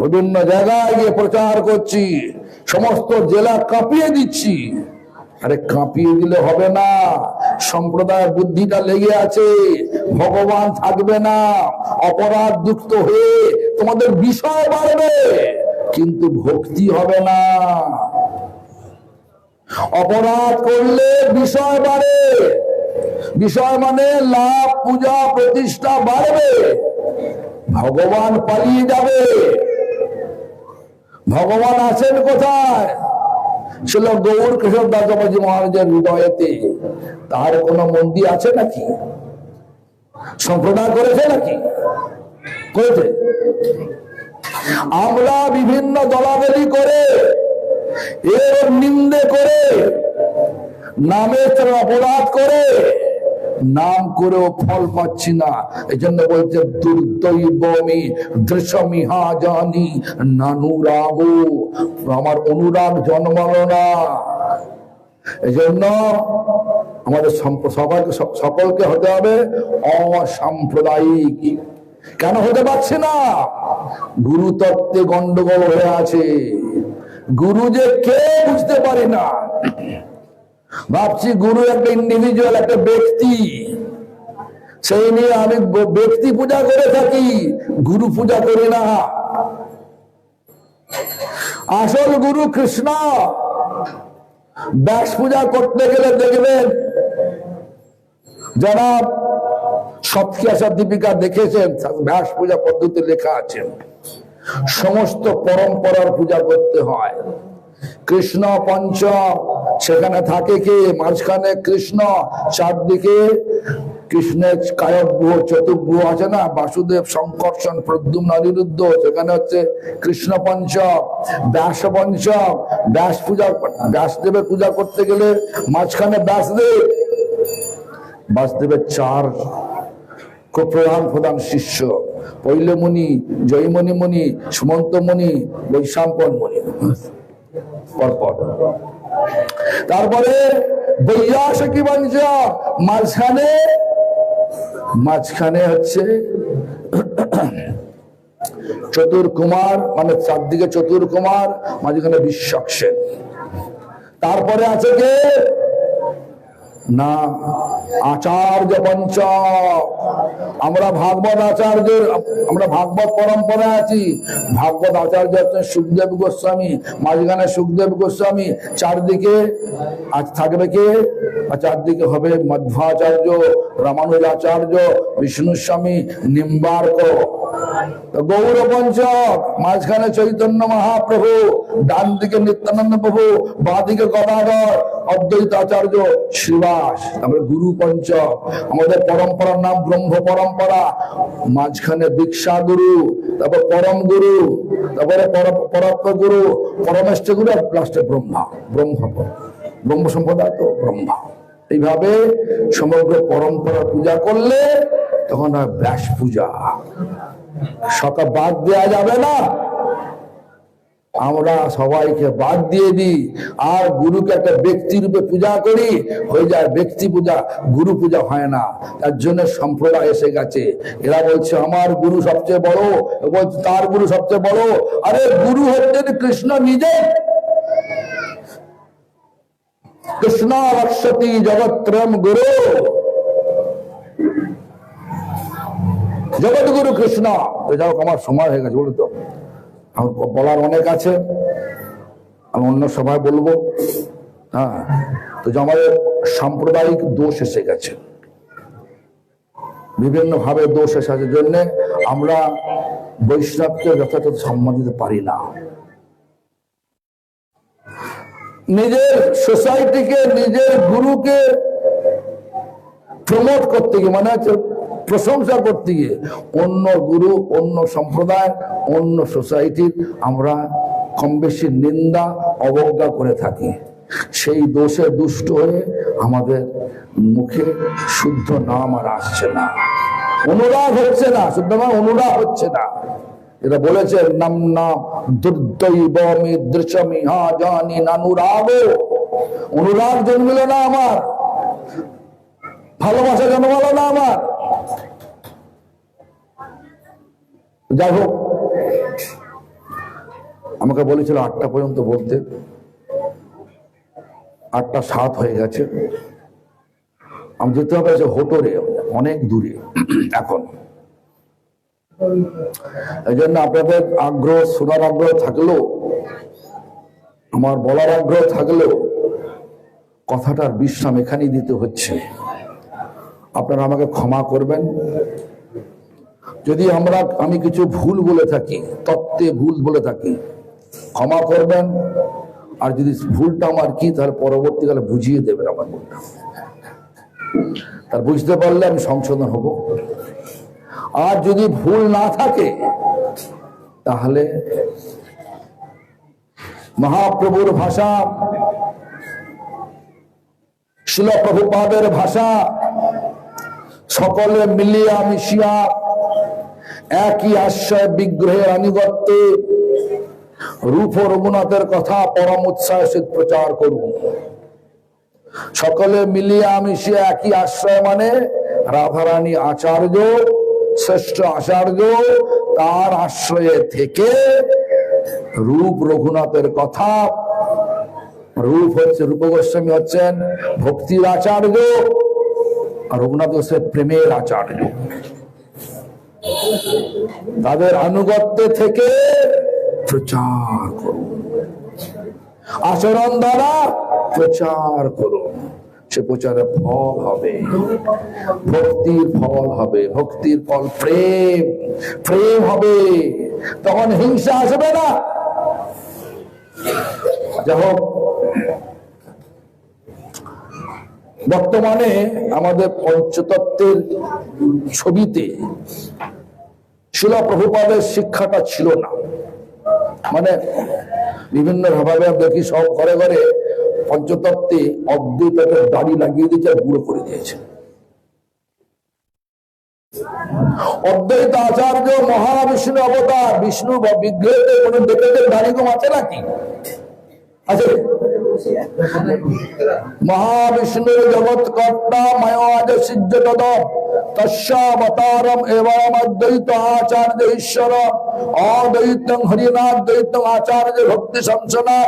বিভিন্ন জায়গায় গিয়ে প্রচার করছি, সমস্ত জেলা কাঁপিয়ে দিচ্ছি। আরে কাঁপিয়ে দিলে হবে না, সম্প্রদায় বুদ্ধিটা লেগে আছে, ভগবান থাকবে না, অপরাধ যুক্ত হয়ে তোমাদের বিষয় বাড়বে, কিন্তু ভক্তি হবে না। অপরাধ করলে বিষয় বাড়ে, বিষয় মানে লাভ, পূজা, প্রতিষ্ঠা বাড়বে, ভগবান পালিয়ে যাবে। ভগবান আছেন কোথায়? ছিল গৌর কেশব দাসবাবুজি মহারাজের হৃদয়েতে। তার কোন মন্দির আছে নাকি? সম্প্রদায় করেছে নাকি? করেছে? আমরা বিভিন্ন দলাদলি করে, এর নিন্দে করে, নামের অপরাধ করে, নাম করেও ফল পাচ্ছি না। এই জন্য বলছে দুর্দৈবমি দৃশ্যমিহা জানি নানুরাগ, আমার অনুরাগ জন্মালো না। এই জন্য আমাদের সকলকে হতে হবে অসাম্প্রদায়িক। কেন হতে পারছে না? গুরুতত্ত্বে গন্ডগোল হয়ে আছে, গুরু যে কে বুঝতে পারি না। ভাবছি গুরু একটা ইন্ডিভিজুয়াল, একটা ব্যক্তি, সেই নিয়ে আমি ব্যক্তি পূজা করে থাকি, গুরু পূজা করি না। আসল গুরু কৃষ্ণ। ব্যাস পূজা করতে গেলে দেখবেন, যারা সৎক্রিয়াসার দীপিকা দেখেছেন, ব্যাস পূজা পদ্ধতি লেখা আছে, সমস্ত পরম্পরার পূজা করতে হয়। কৃষ্ণ পঞ্চ, সেখানে থাকে কে? মাঝখানে কৃষ্ণ, চারদিকে কৃষ্ণের কায়ব্যূহ, চতুর্ভুহ আছে না, বাসুদেব, সংকর্ষণ, প্রদ্যুম্ন, অনিরুদ্ধ, সেখানে হচ্ছে কৃষ্ণ পঞ্চ। ব্যাস পঞ্চ, ব্যাস পূজা, ব্যাসদেবের পূজা করতে গেলে মাঝখানে ব্যাসদেব, বাসুদেবের চার খুব প্রধান শিষ্য, পৈলমুনি, জয়মণি মুনি, সুমন্ত মুনি, বৈশাম্পন মুনি, পরপর। তারপরে বৈয়াসকি বংশ, মাঝখানে হচ্ছে চতুর্কুমার, মানে চারদিকে চতুর্কুমার, মাঝখানে বিশ্বক্সেন। তারপরে আছে কে না? আচার্য পঞ্চ। আমরা ভাগবত আচার্যের, আমরা ভাগবত পরম্পরায় আছি। ভাগবত আচার্য হচ্ছেন সুখদেব গোস্বামী, মাঝখানে সুখদেব গোস্বামী, চারদিকে আজ থাকবে কে? চারদিকে হবে মধ্বাচার্য, রামানুজাচার্য, বিষ্ণু স্বামী, নিম্বার্ক। গৌর পঞ্চক, মাঝখানে চৈতন্য মহাপ্রভু, ডান দিকে নিত্যানন্দ প্রভু, বাঁ দিকে গদাধর, অদ্বৈত আচার্য, শ্রীবাস। তারপরে গুরু পঞ্চক, আমাদের পরম্পরার নাম ব্রহ্ম পরম্পরা। মাঝখানে দীক্ষা গুরু, তারপর পরম গুরু, তারপরে পরাত্ম গুরু, পরমেষ্ঠ গুরু, আর লাস্টে ব্রহ্মা। ব্রহ্ম সম্প্রদায় তো ব্রহ্মা। এইভাবে সমগ্র পরম্পরা পূজা করলে তখন হয় ব্যাস পূজা। সকাল বাদ দেওয়া যাবে না, আমরা সবাইকে বাদ দিয়ে দিই আর গুরুকে একটা ব্যক্তি রূপে পূজা করি, হয়ে যায় ব্যক্তি পূজা, গুরু পূজা হয় না। তার জন্য সম্প্রদায় এসে গেছে, এরা বলছে আমার গুরু সবচেয়ে বড়, বলছে তার গুরু সবচেয়ে বড়। আরে গুরু হচ্ছেন কৃষ্ণ নিজে। কৃষ্ণ রক্ষতি জগত্রয়ম গুরু, জগৎ গুরু কৃষ্ণ। যাও, আমার সময় হয়ে গেছে, বলো তো, আমার বলার অনেক আছে, আমি অন্য সভায় বলবো। হ্যাঁ, তো যে আমাদের সাম্প্রদায়িক দোষ এসে গেছে, বিভিন্ন ভাবে দোষ এসে জন্য আমরা বৈষ্ণবকে যথাযথ সম্মান দিতে পারি না। নিজের সোসাইটিকে, নিজের গুরুকে প্রমোট করতে গিয়ে, মানে হচ্ছে প্রশংসা করতে গিয়ে অন্য গুরু, অন্য সম্প্রদায়, অন্য সোসাইটির আমরা কম বেশি নিন্দা অবজ্ঞা করে থাকি। সেই দোষে দুষ্ট হয়ে আমাদের মুখে শুদ্ধ নাম আর আসছে না, অনুরাগ হচ্ছে না, শুদ্ধ নাম অনুরাগ হচ্ছে না। এটা বলেছেন নামনা দুর্দৈবমি দৃশ্যমিহা জানি নানুরাগ, অনুরাগ জন্মিল না আমার, ভালোবাসা জন্মালো না আমার। যাই হোক, আমাকে বলেছিল 8টা পর্যন্ত বলতে, 8:07 হয়ে গেছে। আমি যেতে হবে হোটরে, অনেক দূরে এখন। এই জন্য আপনাদের আগ্রহ, শোনার আগ্রহ থাকলেও, আমার বলার আগ্রহ থাকলেও কথাটার বিশ্রাম এখানেই দিতে হচ্ছে। আপনারা আমাকে ক্ষমা করবেন যদি আমি কিছু ভুল বলে থাকি, তত্ত্বে ভুল বলে থাকি, ক্ষমা করবেন। আর যদি ভুলটা আমার কি, তাহলে পরবর্তীকালে বুঝিয়ে দেবেন আমার ভুলটা, তার বুঝতে পারলে আমি সংশোধন হব। আর যদি ভুল না থাকে তাহলে মহাপ্রভুর ভাষা, শিল প্রভুপাদের ভাষা, সকলে মিলিয়া মিশিয়া একই আশ্রয় বিগ্রহের আনুগত্যে রূপ রঘুনাথের কথা পরম উৎসাহে প্রচার করুন। সকলে মিলিয়া মিশিয়া একই আশ্রয় মানে রাধারানী আচার্য, শ্রেষ্ঠ আচার্য, তার আশ্রয়ে থেকে রূপ রঘুনাথের কথা, রূপ হচ্ছে রূপ গোস্বামী হচ্ছেন ভক্তির আচার্য, আর রঘুনাথ হচ্ছে প্রেমের আচার্য, তাদের আনুগত্যে থেকে প্রচার করুন, আচরণ দ্বারা প্রচার করুন। সে প্রচারের ফল হবে, ভক্তির ফল হবে, ভক্তির ফল প্রেম, প্রেম হবে, তখন হিংসা আসবে না। যাই হোক, বর্তমানে আমাদের পঞ্চতত্ত্বের ছবিতে শিল প্রভুপাদের শিক্ষাটা ছিল না। মানে বিভিন্ন ভাবে দেখি সব ঘরে ঘরে পঞ্চতত্ত্বে অদ্বৈতের দাড়ি লাগিয়ে দিয়েছে আর বুড়ো করে দিয়েছে। অদ্বৈত আচার্য মহাবিষ্ণু অবতার, বিষ্ণু বা বিগ্রহের কোন দেবতাদের দাড়ি কম আছে নাকি? আছে। মহাবিষ্ণুর জগৎ কর্তা মায়াজ সিদ্ধ তদ তস্যাবতারম এবং অদ্বৈত আচার্য ঈশ্বর অদ্বৈতং হরিনাদ্বৈতং আচার্য ভক্তি সংসনা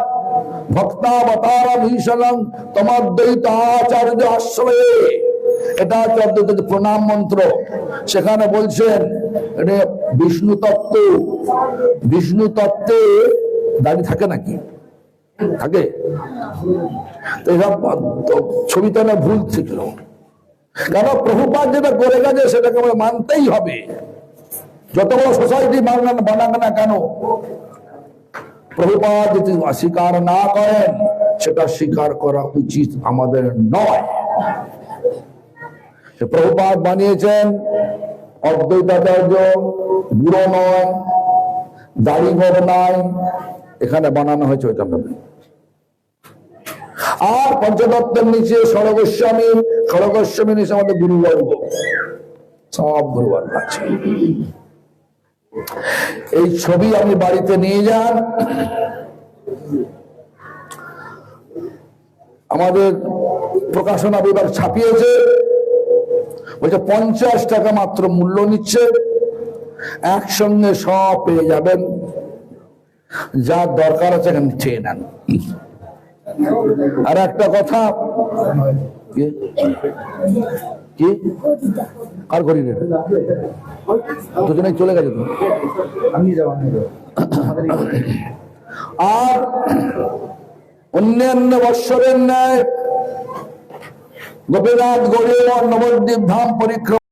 ভক্তাবতারম ঈশনং তমদ্বৈত আচার্য আশ্রয়ে। এটা হচ্ছে অদ্বৈত প্রণাম মন্ত্র। সেখানে বলছেন এটা বিষ্ণু তত্ত্ব, বিষ্ণু তত্ত্বে দাঁড়িয়ে থাকে নাকি? থাকে। ছবিটা না ভুল ছিল, কেন প্রভুপাদ যেটা করে গেছে সেটাকে আমরা মানতেই হবে, যত বড় সোসাইটি বানাবে না কেন। প্রভুপাদ যদি স্বীকার না করেন সেটা স্বীকার করা উচিত আমাদের নয়। প্রভুপাদ বানিয়েছেন অদ্বৈতাচার্য, বুড়ো নয়, দাড়ি গোঁফ নাই, এখানে বানানো হয়েছে ওইটা ভাবে। আর পঞ্চতত্ত্বের নিচে খড়গোস্বামী নিচে আমাদের গুরুবর্গ, সব গুরুবর্গ আছে। এই ছবি আপনি বাড়িতে নিয়ে যান। আমাদের প্রকাশনা বিভাগ ছাপিয়েছে, বলছে 50 টাকা মাত্র মূল্য নিচ্ছে, একসঙ্গে সব পেয়ে যাবেন, যার দরকার আছে এখানে চেয়ে নেন। আর একটা কথা, কি আর করি রে, দুজনে চলে গেছে তো। আর অন্যান্য বৎসরের ন্যায় গোপীনাথ গৌরীয় নবদ্বীপ ধাম পরিক্রমা